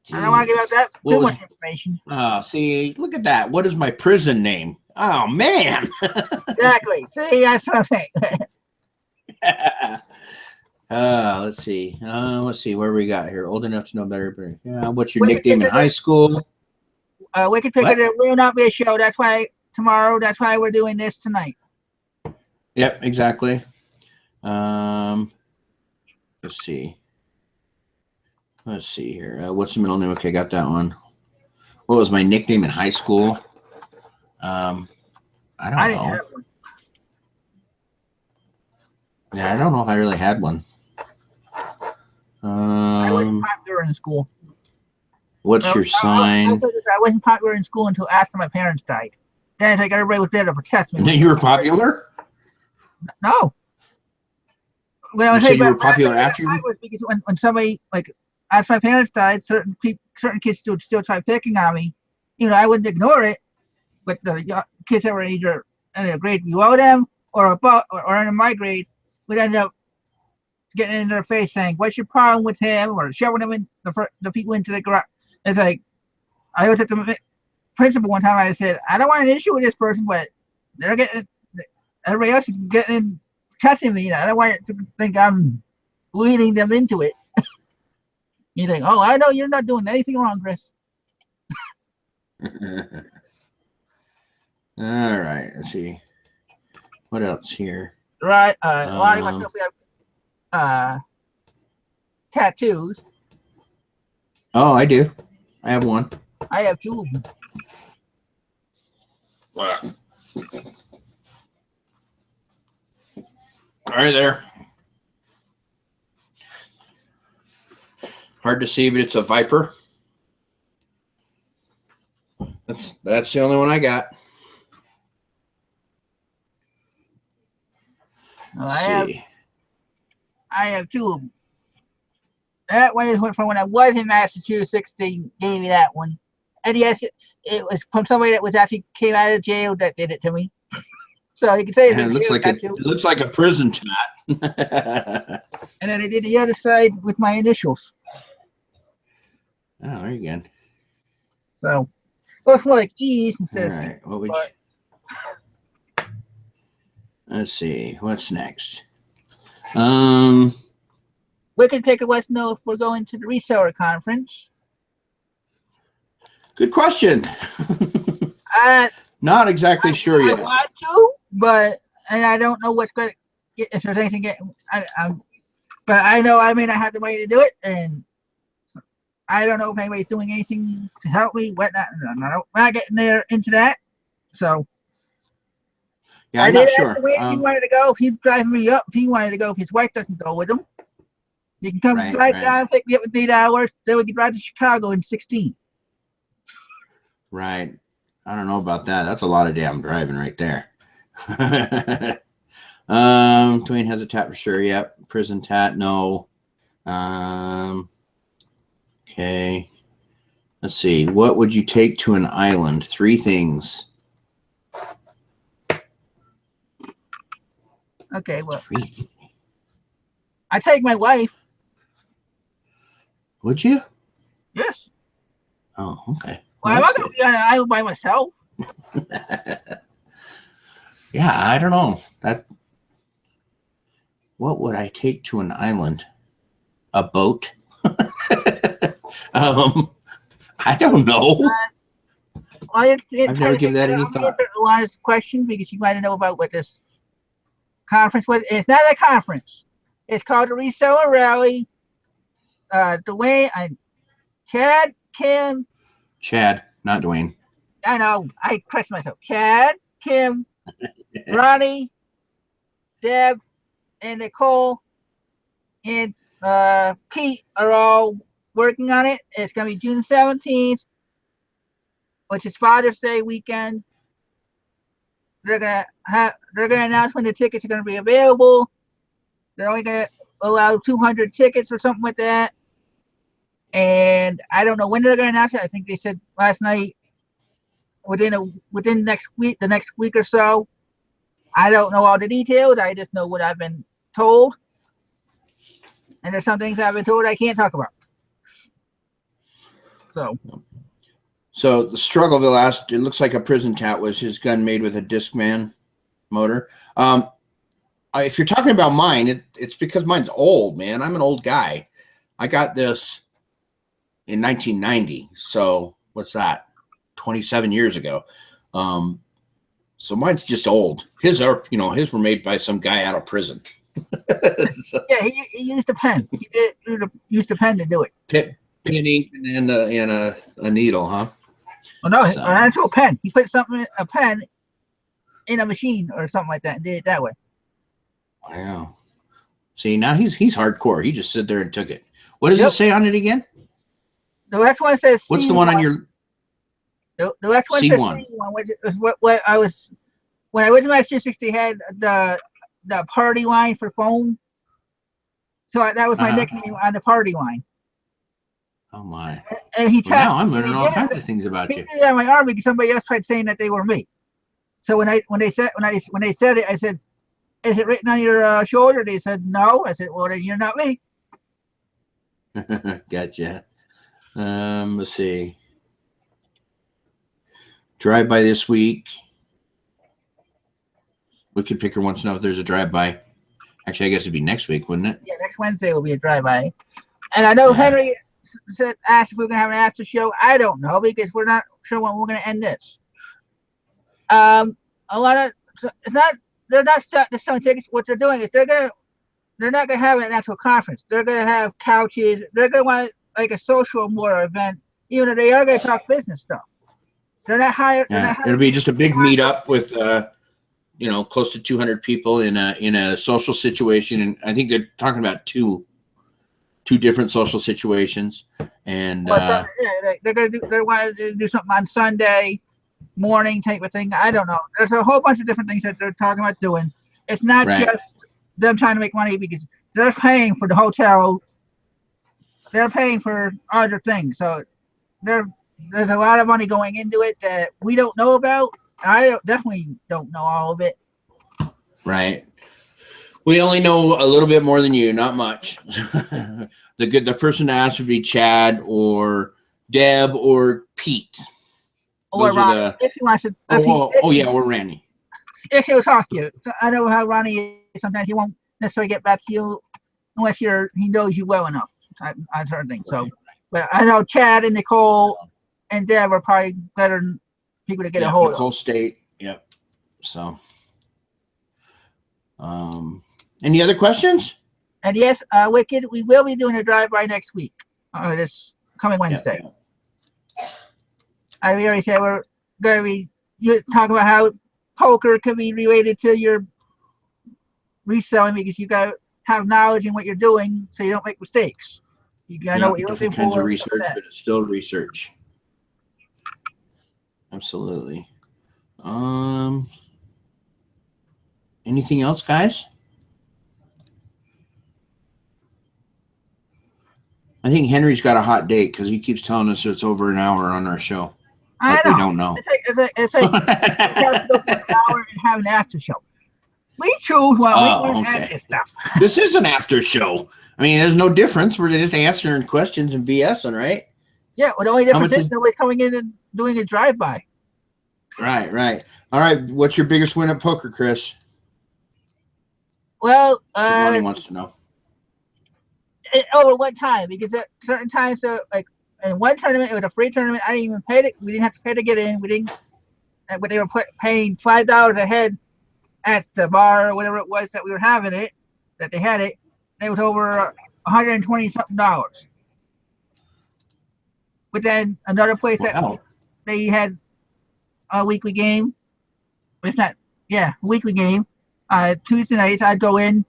Jeez. I don't want to give out that too much information. See, look at that. What is my prison name? Oh, man. Exactly. See, that's what I'm saying. Let's see. Where we got here. Old enough to know better. Yeah. What's your nickname in high school? Wicked Picker, there will not be a show. That's why we're doing this tonight. Yep, exactly. Let's see. Let's see here. What's the middle name? Okay, got that one. What was my nickname in high school? I don't know. Yeah, I don't know if I really had one. I wasn't popular in school. What's your sign? I wasn't popular in school until after my parents died. Then it's like everybody was there to protect me. And then you were popular? No. You said you were popular after you? Because when somebody, like, after my parents died, certain kids would still try picking on me. I wouldn't ignore it, but the kids that were either in a grade below them or above or in my grade would end up getting in their face saying, "What's your problem with him?" or shoving them in the people into the garage. It's like, I looked at the principal one time. I said, "I don't want an issue with this person, but everybody else is touching me. I don't want it to think I'm leading them into it. You think, oh, I know you're not doing anything wrong, Chris. All right, let's see what else here. Right? A lot of myself, we have tattoos. Oh, I do. I have one. I have two of them. Right there. Hard to see, but it's a viper. That's the only one I got. Well, Let's see. I have two of them. That one is from when I was in Massachusetts. They gave me that one. And yes, it was from somebody that was actually came out of jail that did it to me. So you can say it's And a it looks jail like tattoo. it looks like a prison tat. And then I did the other side with my initials. Oh, very good. So looks more like E's instead of All C. right. What would you... Let's see. What's next? Wicked Picker wants to know if we're going to the reseller conference. Good question. Uh, Not exactly sure I yet. want to, but and I don't know what's going to get if there's anything. But I know I may not have the money to do it, and I don't know if anybody's doing anything to help me. Whatnot. I'm not getting there into that. So Yeah, I I'm did not ask sure. Duane if he wanted to go. If he'd drive me up, if he wanted to go, if his wife doesn't go with him, he can come right down, pick me up in 8 hours. Then we can drive to Chicago in 16. Right. I don't know about that. That's a lot of damn driving right there. Duane has a tat for sure. Yep. Prison tat. No. Okay. Let's see. What would you take to an island? 3 things. Okay, well, 3. I take my wife. Would you? Yes. Oh, okay. Well, I'm not going to be on an island by myself. Yeah, I don't know. What would I take to an island? A boat? I don't know. I've never given that any thought. Alana's question because you might know about what this conference was. It's not a conference. It's called the Reseller Rally. Duane, Chad, Kim. Chad, not Duane. I know. I correct myself. Chad, Kim, Ronnie, Deb, and Nicole, and Pete are all working on it. It's going to be June 17th, which is Father's Day weekend. They're gonna announce when the tickets are gonna be available. They're only gonna allow 200 tickets or something like that. And I don't know when they're gonna announce it. I think they said last night within next week, the next week or so. I don't know all the details. I just know what I've been told. And there's some things I've been told I can't talk about. So the struggle of the last, it looks like a prison tat was his gun made with a Discman motor. If you're talking about mine, it's because mine's old, man. I'm an old guy. I got this in 1990. So what's that? 27 years ago. So mine's just old. His were made by some guy out of prison. So, yeah, he used a pen. He used a pen to do it. Penny and a needle, huh? Oh no, an actual pen. He put a pen in a machine or something like that and did it that way. Wow. See, now he's hardcore. He just sit there and took it. What does it say on it again? The last one says what's C1. The one on your the last one C1. Says C1, which is what I was when I was in Massachusetts. They had the party line for phone. So that was my nickname on the party line. Oh my! And he now I'm learning all kinds of things about you. He did it on my arm because somebody else tried saying that they were me. So when they said it, I said, "Is it written on your shoulder?" They said, "No." I said, "Well, then you're not me." Gotcha. Let's see. Drive-by this week. Wicked Picker wants to know if there's a drive-by. Actually, I guess it'd be next week, wouldn't it? Yeah, next Wednesday will be a drive-by. And I know Yeah. Henry asked if we're gonna have an after show. I don't know because we're not sure when we're gonna end this. A lot of it's not they're not just selling tickets. What they're doing is they're not gonna have an actual conference. They're gonna have couches. They're gonna want like a social more event, even if they are gonna talk business stuff. They're not hired. They're Yeah. not It'll hiring. be just a big meetup with close to 200 people in a social situation, and I think they're talking about two different social situations. And Yeah, they're gonna do. They want to do something on Sunday morning type of thing. I don't know. There's a whole bunch of different things that they're talking about doing. It's not right, just them trying to make money because they're paying for the hotel. They're paying for other things. So there's a lot of money going into it that we don't know about. I definitely don't know all of it. right. We only know a little bit more than you, not much. The person to ask would be Chad or Deb or Pete. Or Those are Ronnie, the if he wants to, yeah, or Randy. if he'll talk to you. So I know how Ronnie is. Sometimes he won't necessarily get back to you unless he knows you well enough on certain things. So, but I know Chad and Nicole and Deb are probably better people to get a hold Nicole of. State. Yep. So, any other questions? And yes, Wicked, we will be doing a drive-by next week, this coming Wednesday. Yeah. I already said we're going to be talk about how poker can be related to your reselling because you got to have knowledge in what you're doing so you don't make mistakes. You got to know what you're looking different kinds of for. research, but it's still research. Absolutely. Anything else, guys? I think Henry's got a hot date because he keeps telling us it's over an hour on our show. I Like know. we don't know. It's like we have to go for an hour and have an after show. We choose what we want to answer stuff. This is an after show. I mean, there's no difference. We're just answering questions and BSing, right? Yeah, well, the only difference is nobody's coming in and doing a drive-by. Right. All right. What's your biggest win at poker, Chris? Well, Ronnie wants to know. Over what time? Because at certain times, like in one tournament, it was a free tournament. I didn't even pay it. We didn't have to pay to get in. We didn't. But they were paying $5 a head at the bar or whatever it was that we were having it. That they had it. It was over $120 something. But then another place that they had a weekly game. It's not, weekly game. Tuesday nights, I'd go in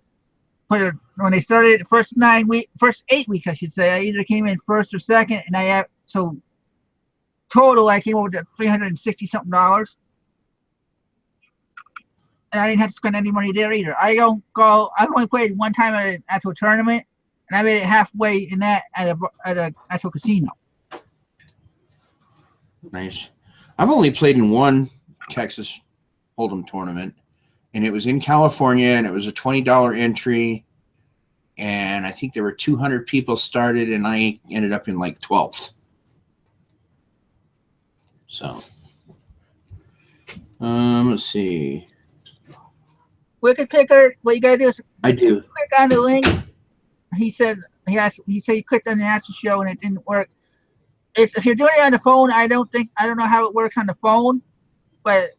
for when they started the first 8 weeks, I should say. I either came in first or second, and so total I came over to $360 something, and I didn't have to spend any money there either. I've only played one time at an actual tournament, and I made it halfway in that at an actual casino. Nice. I've only played in one Texas Hold'em tournament, and it was in California, and it was a $20 entry, and I think there were 200 people started, and I ended up in like 12th. So, let's see. Wicked Picker, what you gotta do is click on the link. He said he clicked on the answer show and it didn't work. If you're doing it on the phone, I don't know how it works on the phone, but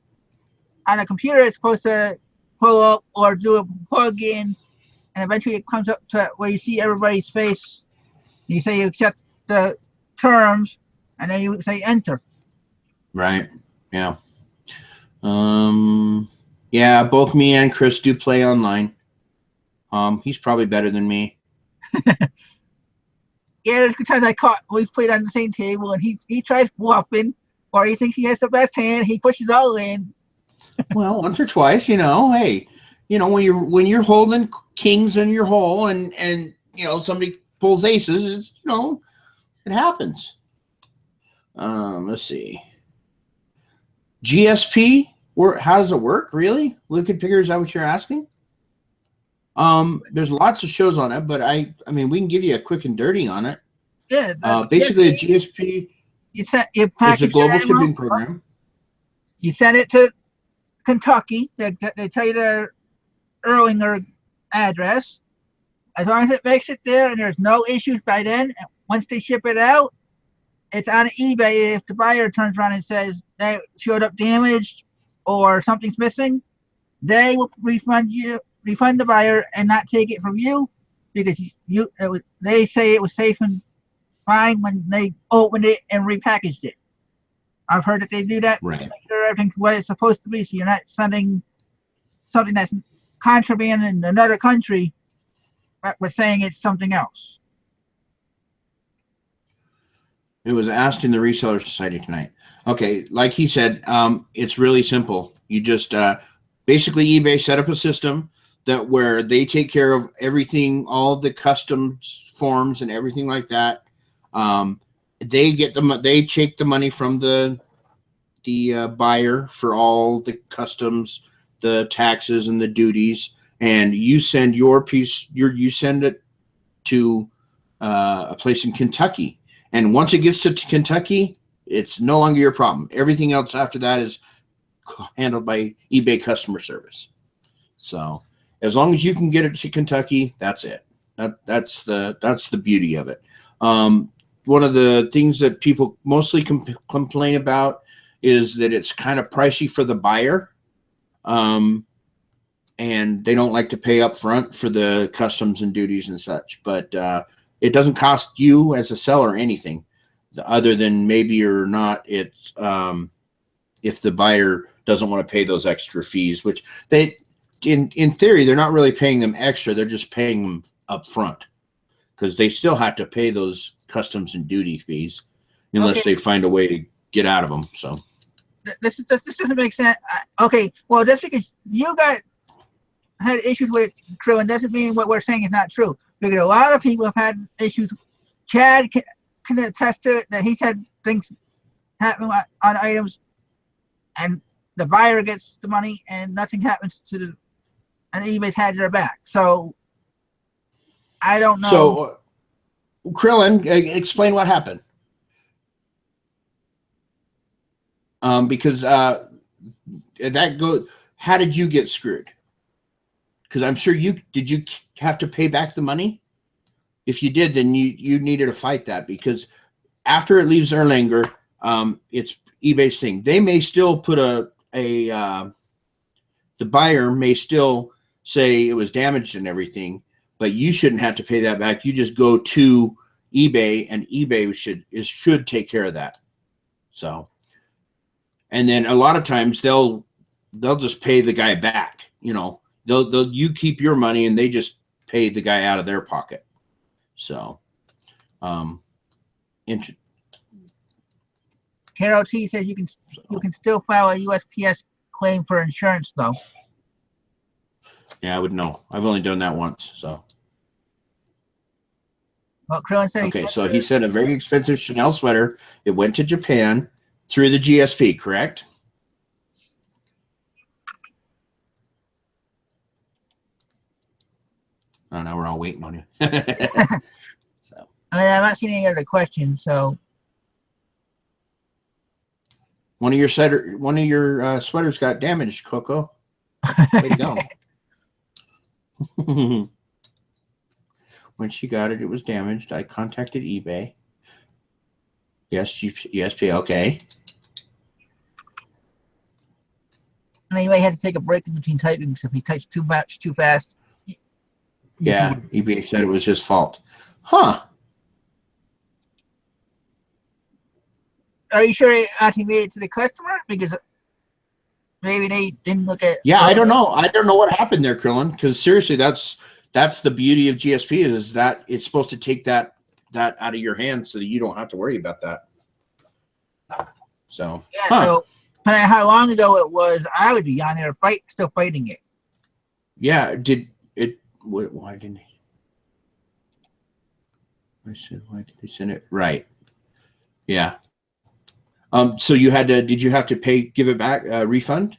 on a computer it's supposed to pull up or do a plug in, and eventually it comes up to where you see everybody's face. You say you accept the terms, and then you say enter. Right. Yeah. Yeah. Both me and Chris do play online. He's probably better than me. Yeah, there's times we played on the same table, and he tries bluffing, or he thinks he has the best hand. He pushes all in. Well, once or twice, hey, when you're holding kings in your hole, and somebody pulls aces, it happens. Let's see. GSP, how does it work? Really? Wicked Picker, is that what you're asking? There's lots of shows on it, but I mean, we can give you a quick and dirty on it. Yeah. Basically, the GSP is a global shipping program. You send it to Kentucky. They tell you the Erlanger address. As long as it makes it there and there's no issues by then, once they ship it out, it's on eBay. If the buyer turns around and says they showed up damaged or something's missing, they will refund the buyer, and not take it from you, because they say it was safe and fine when they opened it and repackaged it. I've heard that they do that, Right. make sure everything's what it's supposed to be, so you're not sending something that's contraband in another country, but saying it's something else. It was asked in the Reseller Society tonight. Okay, like he said, it's really simple. You just basically eBay set up a system that where they take care of everything, all the customs forms and everything like that. They take the money from the buyer for all the customs, the taxes, and the duties, and you send you send it to a place in Kentucky. And once it gets to Kentucky, it's no longer your problem. Everything else after that is handled by eBay customer service. So as long as you can get it to Kentucky, that's it. That's the beauty of it. One of the things that people mostly complain about is that it's kind of pricey for the buyer, and they don't like to pay up front for the customs and duties and such. But it doesn't cost you as a seller anything, other than maybe or not it's if the buyer doesn't want to pay those extra fees, which they in theory they're not really paying them extra, they're just paying them up front, because they still have to pay those customs and duty fees unless they find a way to get out of them. So this doesn't make sense. Okay, well, just because you had issues with it, Krillin, doesn't mean what we're saying is not true. Because a lot of people have had issues. Chad can attest to it, that he's had things happen on items, and the buyer gets the money and nothing happens to and eBay's had their back. So I don't know. So Krillin, explain what happened. Because how did you get screwed? Because I'm sure did you have to pay back the money? If you did, then you needed to fight that, because after it leaves Erlanger, it's eBay's thing. They may still put the buyer may still say it was damaged and everything, but you shouldn't have to pay that back. You just go to eBay, and eBay should take care of that. So, and then a lot of times they'll just pay the guy back. You keep your money, and they just pay the guy out of their pocket. So, Carol T says you can still file a USPS claim for insurance, though. Yeah, I would know. I've only done that once. So. Well, Krillin said okay, so he said a very expensive Chanel sweater. It went to Japan through the GSP, correct? Oh, now we're all waiting on you. So. I'm not seeing any other questions. So one of your sweaters got damaged, Coco. Way to go. When she got it, it was damaged. I contacted eBay. Yes, USP. Okay. And he may have to take a break in between typing, because if he types too much too fast. Yeah, eBay said it was his fault. Huh. Are you sure he actually made it to the customer? Because maybe they didn't look at. Yeah, I don't know. I don't know what happened there, Krillin. Because seriously, that's the beauty of GSP, is that it's supposed to take that out of your hands so that you don't have to worry about that. So yeah. So depending on how long ago it was, I would be on there still fighting it. Yeah. Why didn't he? I said, why did they send it? Right. Yeah. So did you have to give it back, refund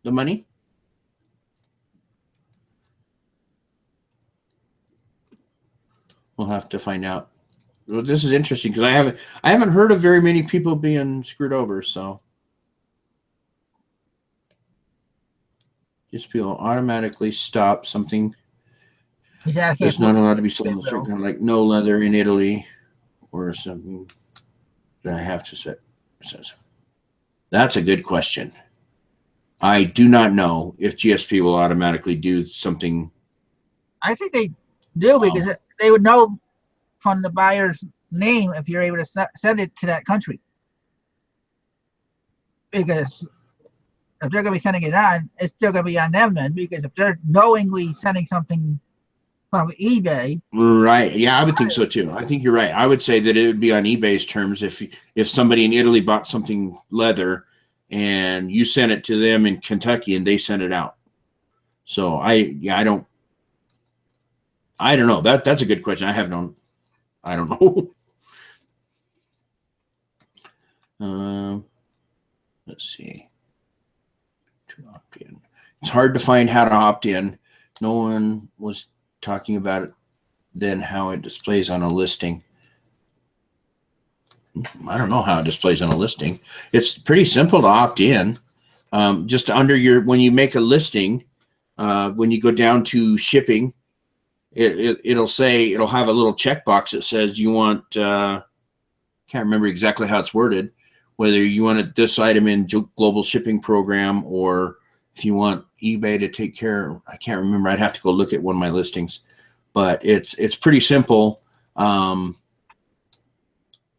the money? We'll have to find out. Well, this is interesting, because I haven't heard of very many people being screwed over. So just people automatically stop something I can't There's put not allowed to be sold in Goodwill. certain kind of like no leather in Italy or something that I have to set. That's a good question. I do not know if GSP will automatically do something. I think they do because they would know from the buyer's name if you're able to send it to that country. Because if they're going to be sending it on, it's still going to be on them then. Because if they're knowingly sending something from eBay, Right. Yeah, I would think so too. I think you're right. I would say that it would be on eBay's terms if somebody in Italy bought something leather and you sent it to them in Kentucky and they sent it out. So I don't know. That's a good question. I don't know. Let's see. To opt in. It's hard to find how to opt in. No one was talking about it then how it displays on a listing. I don't know how it displays on a listing. It's pretty simple to opt in. Just under when you make a listing, when you go down to shipping, it'll have a little checkbox that says you want, can't remember exactly how it's worded, whether you want this item in global shipping program or if you want eBay to take care. I can't remember. I'd have to go look at one of my listings, but it's pretty simple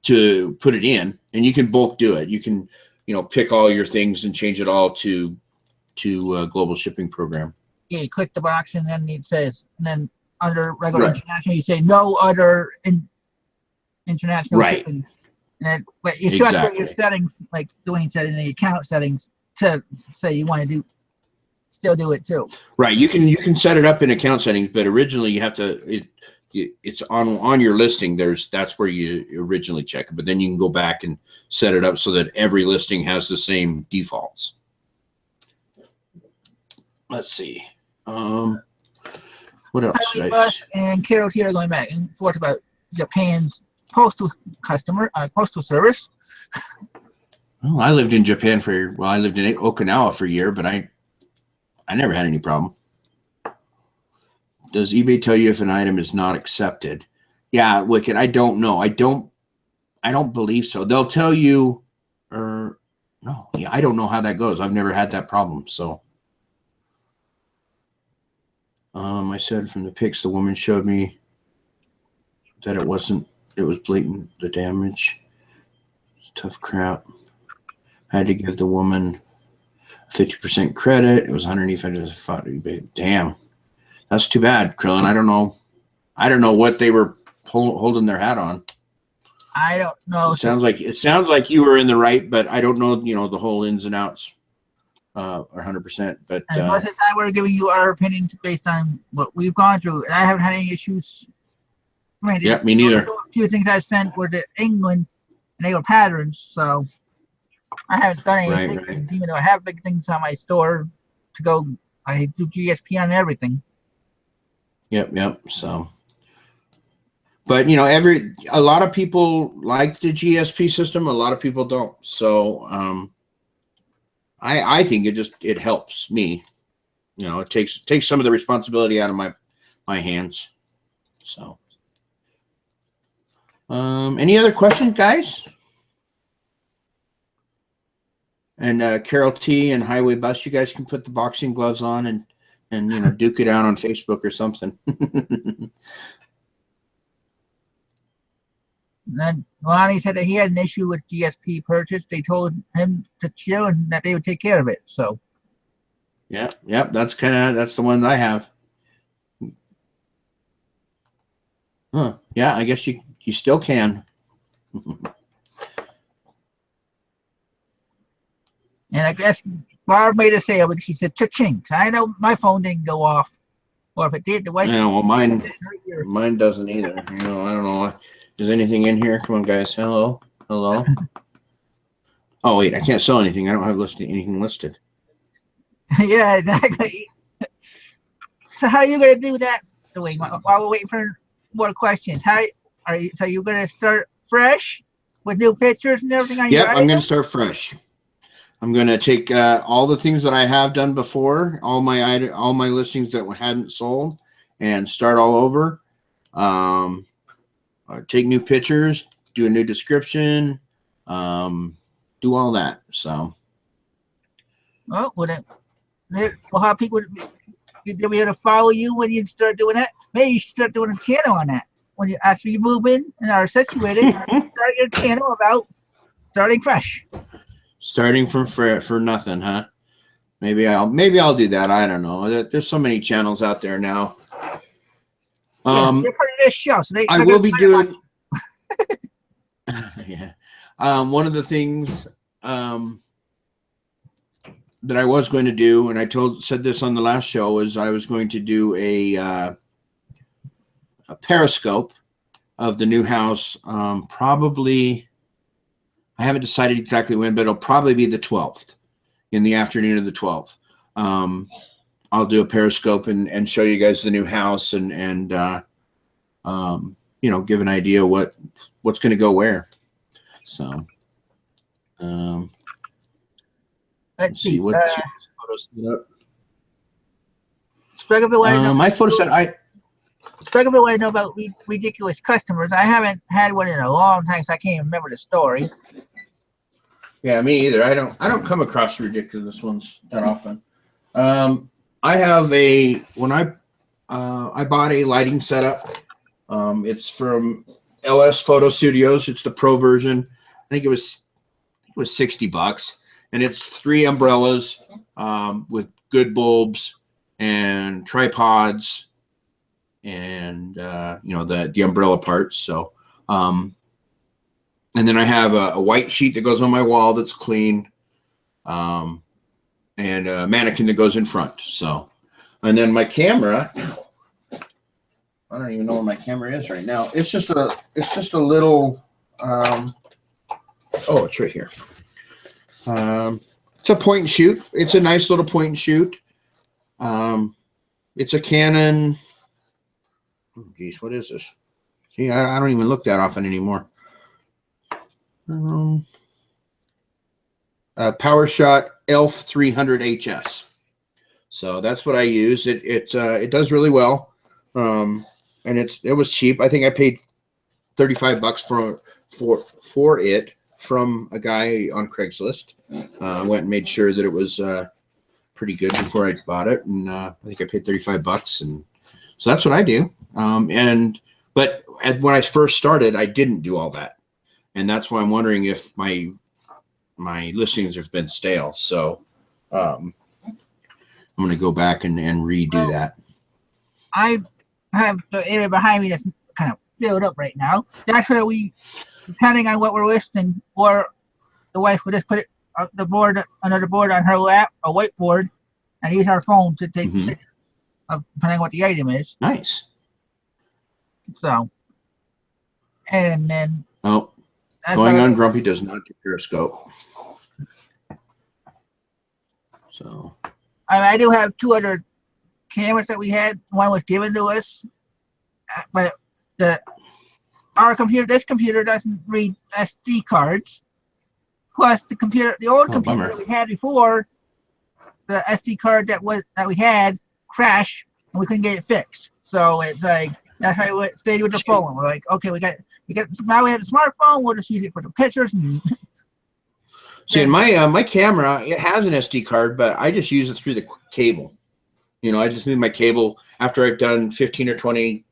to put it in, and you can bulk do it. You can, pick all your things and change it all to global shipping program. yeah, you click the box and then it says, and then under regular Right. international, you say no other international Right. shipping. And but you still have to put your Exactly. settings, like Duane said, in the account settings to say you want to still do it too. Right. You can set it up in account settings, but originally you have to it's on your listing. That's where you originally check it, but then you can go back and set it up so that every listing has the same defaults. Let's see. What else? Bus and Carol here going back and forth about Japan's postal service. Well, I lived in Japan I lived in Okinawa for a year, but I never had any problem. Does eBay tell you if an item is not accepted? Yeah, Wicked. I don't know. I don't believe so. They'll tell you, or no. Yeah, I don't know how that goes. I've never had that problem. So, I said from the pics the woman showed me that it was blatant. The damage, it's tough crap. I had to give the woman 50% credit. It was underneath. Damn. That's too bad, Krillin. I don't know what they were holding their hat on. I don't know. It sounds like you were in the right, but I don't know, the whole ins and outs, 100%. But most of the time, we're giving you our opinions based on what we've gone through, and I haven't had any issues. Yeah, me neither. A few things I sent were to England, and they were patterns, so I haven't done any big things, even though I have big things on my store to go. I do GSP on everything. Yep. So, but a lot of people like the GSP system. A lot of people don't. So, I think it helps me. It takes some of the responsibility out of my hands. So, any other questions, guys? And Carol T and Highway Bus, you guys can put the boxing gloves on and duke it out on Facebook or something. And then Lonnie said that he had an issue with GSP purchase. They told him to chill and that they would take care of it. So, Yep. That's the one that I have. Huh? Yeah, I guess you still can. And I guess Barb made a sale, but she said cha-ching. So I know my phone didn't go off, or if it did, the wife. Yeah, well, mine doesn't either. I don't know. Is anything in here? Come on, guys. Hello. Oh wait, I can't sell anything. I don't have anything listed. Yeah, exactly. So how are you gonna do that, Dwayne? While we're waiting for more questions, so you're gonna start fresh with new pictures and everything on your Yep, I'm gonna start fresh. I'm gonna take all the things that I have done before, all my listings that hadn't sold, and start all over. Take new pictures, do a new description, do all that. So, well, well, how people they'll be able to follow you when you start doing that. Maybe you should start doing a channel on that. When you after you move in and are situated, start your channel about starting fresh. starting from for nothing, huh? Maybe I'll do that. I don't know. There's so many channels out there now. Yeah, they're part of this show, so I will be doing. Yeah. One of the things that I was going to do, and I said this on the last show, is I was going to do a periscope of the new house. Probably, I haven't decided exactly when, but it'll probably be the 12th, in the afternoon of the 12th. I'll do a periscope and show you guys the new house and give an idea what's going to go where. So, let's see. What's your photos set up? Struggle to know. My photo set. Struggle to know about ridiculous customers. I haven't had one in a long time, so I can't even remember the story. Yeah, me either. I don't come across ridiculous ones that often. I have when I bought a lighting setup. It's from LS Photo Studios. It's the pro version. I think it was $60, and it's 3 umbrellas with good bulbs and tripods and the umbrella parts. So and then I have a white sheet that goes on my wall that's clean, and a mannequin that goes in front. So, and then my camera, I don't even know where my camera is right now. It's just a little, oh, it's right here. It's a point and shoot. It's a nice little point and shoot. It's a Canon. Oh, geez, what is this? See, I don't even look that often anymore. PowerShot ELPH 300 HS. So that's what I use. It does really well, and it was cheap. I think I paid $35 for it from a guy on Craigslist. I went and made sure that it was pretty good before I bought it, and I think I paid $35, and so that's what I do. But when I first started, I didn't do all that. And that's why I'm wondering if my listings have been stale. So I'm going to go back and redo that. I have the area behind me that's kind of filled up right now. That's where depending on what we're listing, or the wife would just put another board on her lap, a whiteboard, and use our phone to take pictures of depending on what the item is. Nice. So, and then. Oh. Going on Grumpy does not do Periscope. So I do have 2 other cameras that we had. One was given to us, but this computer doesn't read SD cards. Plus, the old computer bummer. that we had before, the SD card that we had crashed, and we couldn't get it fixed. So it's like that's why we stayed with the phone. We're like, okay, now we have a smartphone. We'll just use it for the pictures. See, in my camera, it has an SD card, but I just use it through the cable. I just need my cable. After I've done 15 or 20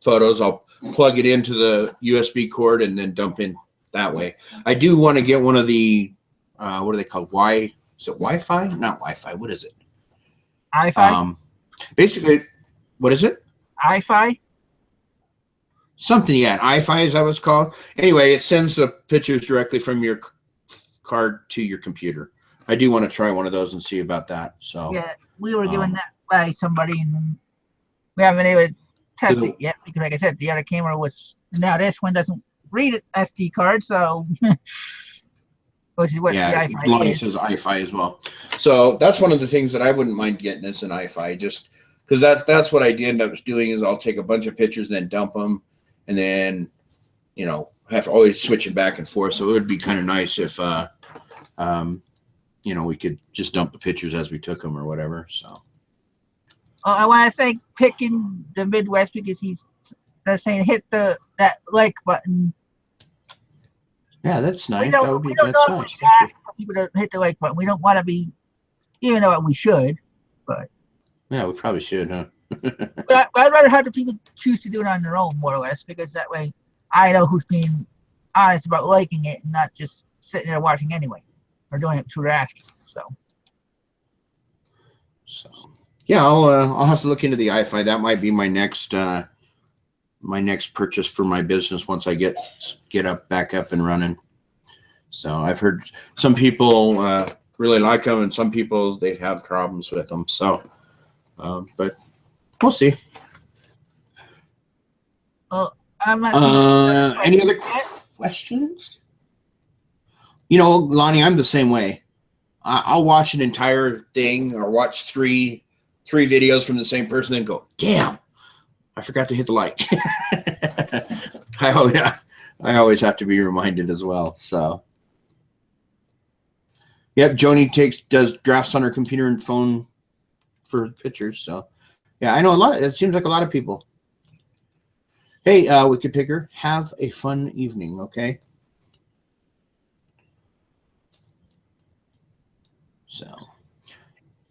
photos, I'll plug it into the USB cord and then dump in that way. I do want to get one of the what are they called? Is it Wi-Fi? Not Wi-Fi. What is it? Wi-Fi. Basically, what is it? Wi-Fi. Something, yeah. Wi-Fi is that what it's called? Anyway, it sends the pictures directly from your card to your computer. I do want to try one of those and see about that. So yeah, we were given that by somebody, and we haven't been able to test it yet because, like I said, the other camera was. Now this one doesn't read an SD card, so which is what the Wi-Fi Lonnie is. says Wi-Fi as well. So that's one of the things that I wouldn't mind getting is an Wi-Fi, just because that's what I end up doing is I'll take a bunch of pictures and then dump them, and then have to always switch it back and forth. So it would be kind of nice if we could just dump the pictures as we took them or whatever. So I want to thank picking the Midwest because they're saying hit that like button. Yeah, that's We nice. don't That would we be don't that's normally nice. Thank you. ask for people to hit the like button. We don't want to be, even though we should, but Yeah, we probably should, huh? I'd rather have the people choose to do it on their own, more or less, because that way I know who's being honest about liking it and not just sitting there watching anyway or doing it through asking. So yeah, I'll have to look into the iFi. That might be my next purchase for my business once I get back up and running. So I've heard some people really like them, and some people they have problems with them. So, but we'll see. Well, I'm not. Any other questions? You know, Lonnie, I'm the same way. I'll watch an entire thing or watch three videos from the same person and go, damn, I forgot to hit the like. I always have to be reminded as well. So, yep, Joni does drafts on her computer and phone for pictures. So, yeah, I know a lot. It seems like a lot of people. Hey, Wicked Picker, have a fun evening, okay? So,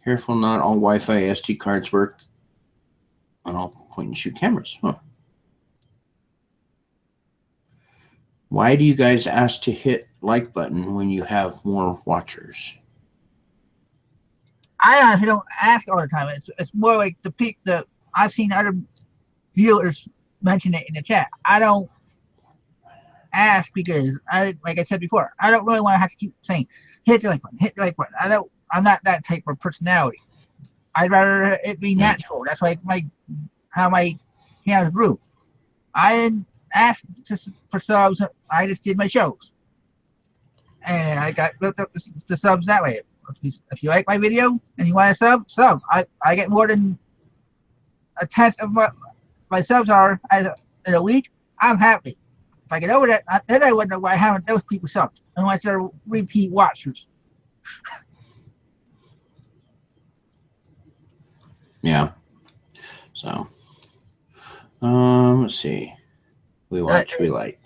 careful, not all Wi-Fi SD cards work on all point and shoot cameras. Huh. Why do you guys ask to hit like button when you have more watchers? I honestly don't ask all the time. It's more like the I've seen other viewers mention it in the chat. I don't ask because like I said before, I don't really want to have to keep saying hit the like button, hit the like button. I'm not that type of personality. I'd rather it be natural. That's like how my channel grew. I didn't ask for subs. I just did my shows, and I got built up the subs that way. If you like my video and you want a sub. I get more than a tenth of what my subs are in a week. I'm happy. If I get over that, then I wouldn't know why I haven't those people subbed unless they're repeat watchers. Yeah. So, let's see. We watch, we like.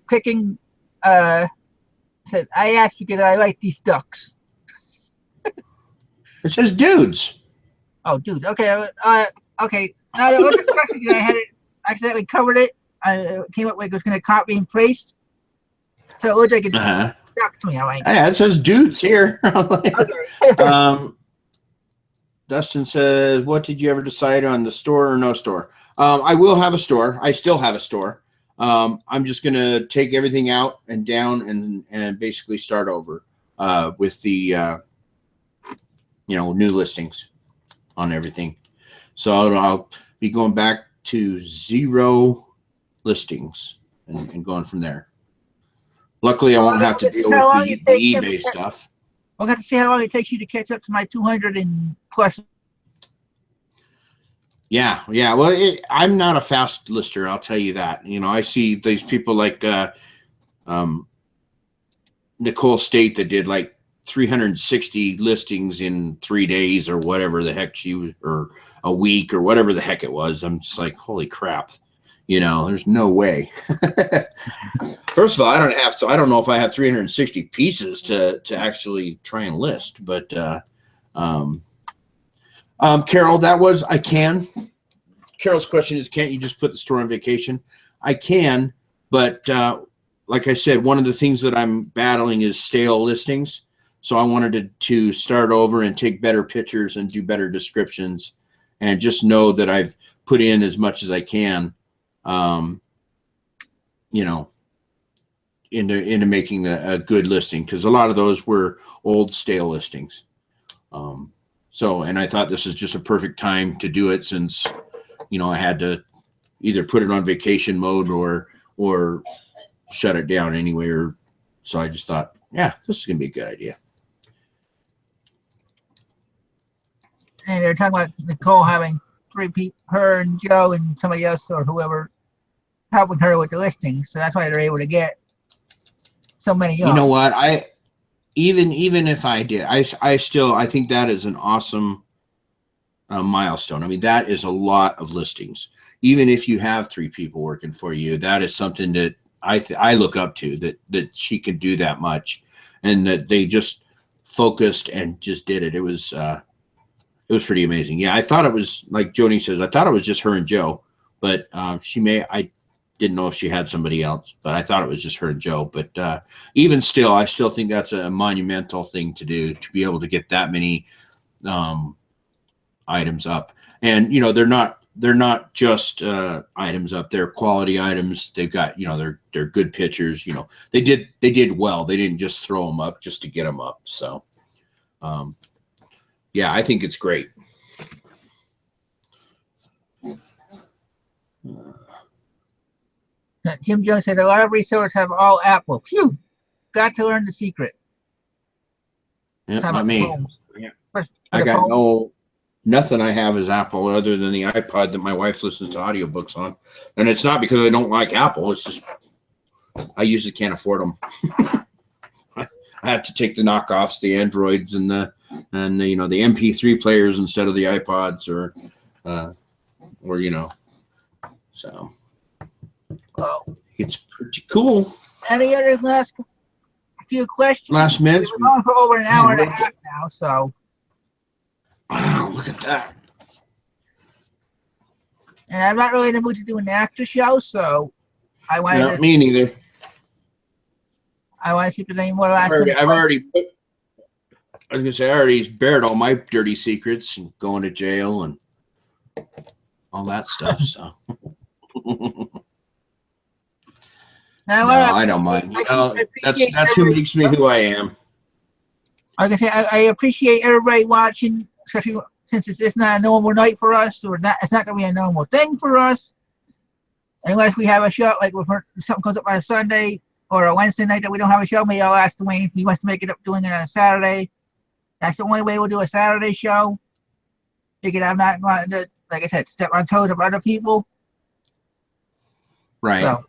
Picking, said, I asked because I like these ducks. It says dudes. Oh, dudes. Okay. Okay. Now, there was a question I had it accidentally covered it. I came up with it was going to copy and paste. So it looked like it stuck to me. I'm like, yeah, it says dudes here. okay. Dustin says, what did you ever decide on, the store or no store? I will have a store. I still have a store. I'm just going to take everything out and down and basically start over with the, new listings on everything. So I'll be going back to 0 listings and going from there. Luckily, I won't have to deal with the eBay stuff. We'll have to see how long it takes you to catch up to my 200 and plus. Yeah. Well, I'm not a fast lister. I'll tell you that. I see these people like Nicole State that did like 360 listings in 3 days or whatever the heck she was, or a week or whatever the heck it was. I'm just like, holy crap. There's no way. First of all, I don't know if I have 360 pieces to actually try and list, but Carol, I can. Carol's question is, can't you just put the store on vacation? I can, but like I said, one of the things that I'm battling is stale listings. So I wanted to start over and take better pictures and do better descriptions and just know that I've put in as much as I can, into making a good listing, because a lot of those were old stale listings. And I thought this is just a perfect time to do it, since I had to either put it on vacation mode or shut it down anyway. So I just thought, yeah, this is gonna be a good idea. And they're talking about Nicole having 3 people, her and Joe and somebody else or whoever, helping her with the listings. So that's why they're able to get so many. You know what? Even if I did, I think that is an awesome milestone. I mean, that is a lot of listings. Even if you have 3 people working for you, that is something that I look up to, that she could do that much, and that they just focused and just did it. It was pretty amazing. Yeah, I thought it was, like Joni says, I thought it was just her and Joe, but I didn't know if she had somebody else, but I thought it was just her and Joe. But even still, I still think that's a monumental thing to do, to be able to get that many items up. And they're not just items up, they're quality items. They've got, they're good pictures. They did well. They didn't just throw them up just to get them up. So yeah, I think it's great. Jim Jones said a lot of resellers have all Apple. Phew, got to learn the secret. Yeah, not me. Yeah. I got nothing I have is Apple other than the iPod that my wife listens to audiobooks on. And it's not because I don't like Apple. It's just I usually can't afford them. I have to take the knockoffs, the Androids and the the MP3 players instead of the iPods or so. Oh, it's pretty cool. Any other last few questions? Last minute. We're going for over an hour and a half now, so. Wow, look at that. And I'm not really in the mood to do an after show, so I wanted no, me neither. I want to see if there's any more last minute. I was gonna say I already bared all my dirty secrets and going to jail and all that stuff. So no, I don't mind. That's who makes me who I am. Like I say, I appreciate everybody watching, especially since it's not a normal night for us, or not. It's not gonna be a normal thing for us, unless we have a show like if something comes up on a Sunday or a Wednesday night that we don't have a show. Maybe I'll ask Duane if he wants to make it up doing it on a Saturday. That's the only way we'll do a Saturday show. Because I'm not going to, like I said, step on toes of other people. Right. So.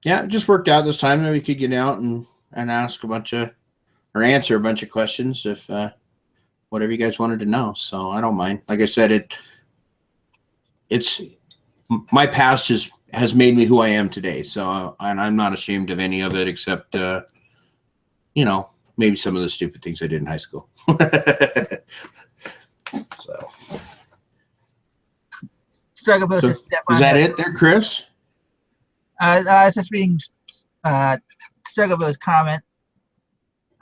Yeah, it just worked out this time that we could get out and ask a bunch of, or answer a bunch of questions if whatever you guys wanted to know. So I don't mind. Like I said, it's my past has made me who I am today. So and I'm not ashamed of any of it except maybe some of the stupid things I did in high school. So is that it there, Chris? I was just reading Struggleville's comment.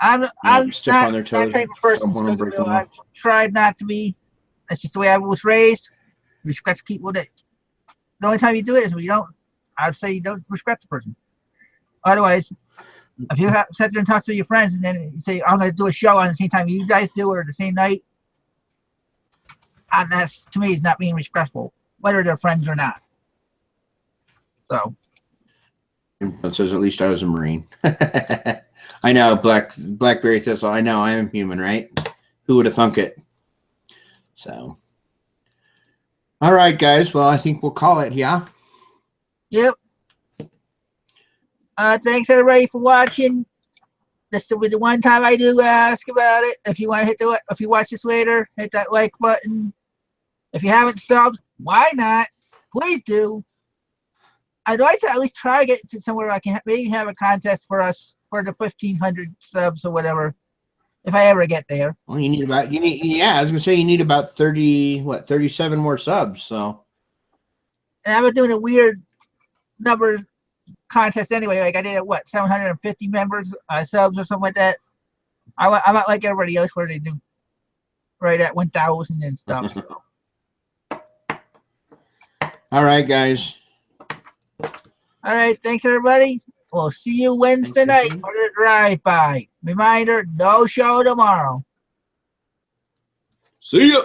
I'm step not on their toes. That type of person. I've tried not to be. That's just the way I was raised. Respect people. The only time you do it is when you don't. I'd say you don't respect the person. Otherwise, if you sit there and talk to your friends and then you say, I'm going to do a show on the same time you guys do or the same night, that's, to me, is not being respectful, whether they're friends or not. So. It says, at least I was a Marine. I know, Blackberry Thistle. I know, I am human, right? Who would have thunk it? So. All right, guys. Well, I think we'll call it, yeah? Yep. Thanks everybody for watching. This will be the one time I do ask about it. If you want to if you watch this later, hit that like button. If you haven't subbed, why not? Please do. I'd like to at least try to get to somewhere I can maybe have a contest for us for the 1,500 subs or whatever. If I ever get there. Well, I was gonna say you need about 37 more subs. So. And I've been doing a weird number contest anyway. Like I did at 750 members subs or something like that. I'm not like everybody else where they do right at 1,000 and stuff. So. All right, guys. All right, thanks everybody. We'll see you Wednesday night for the drive-by. Reminder: no show tomorrow. See ya.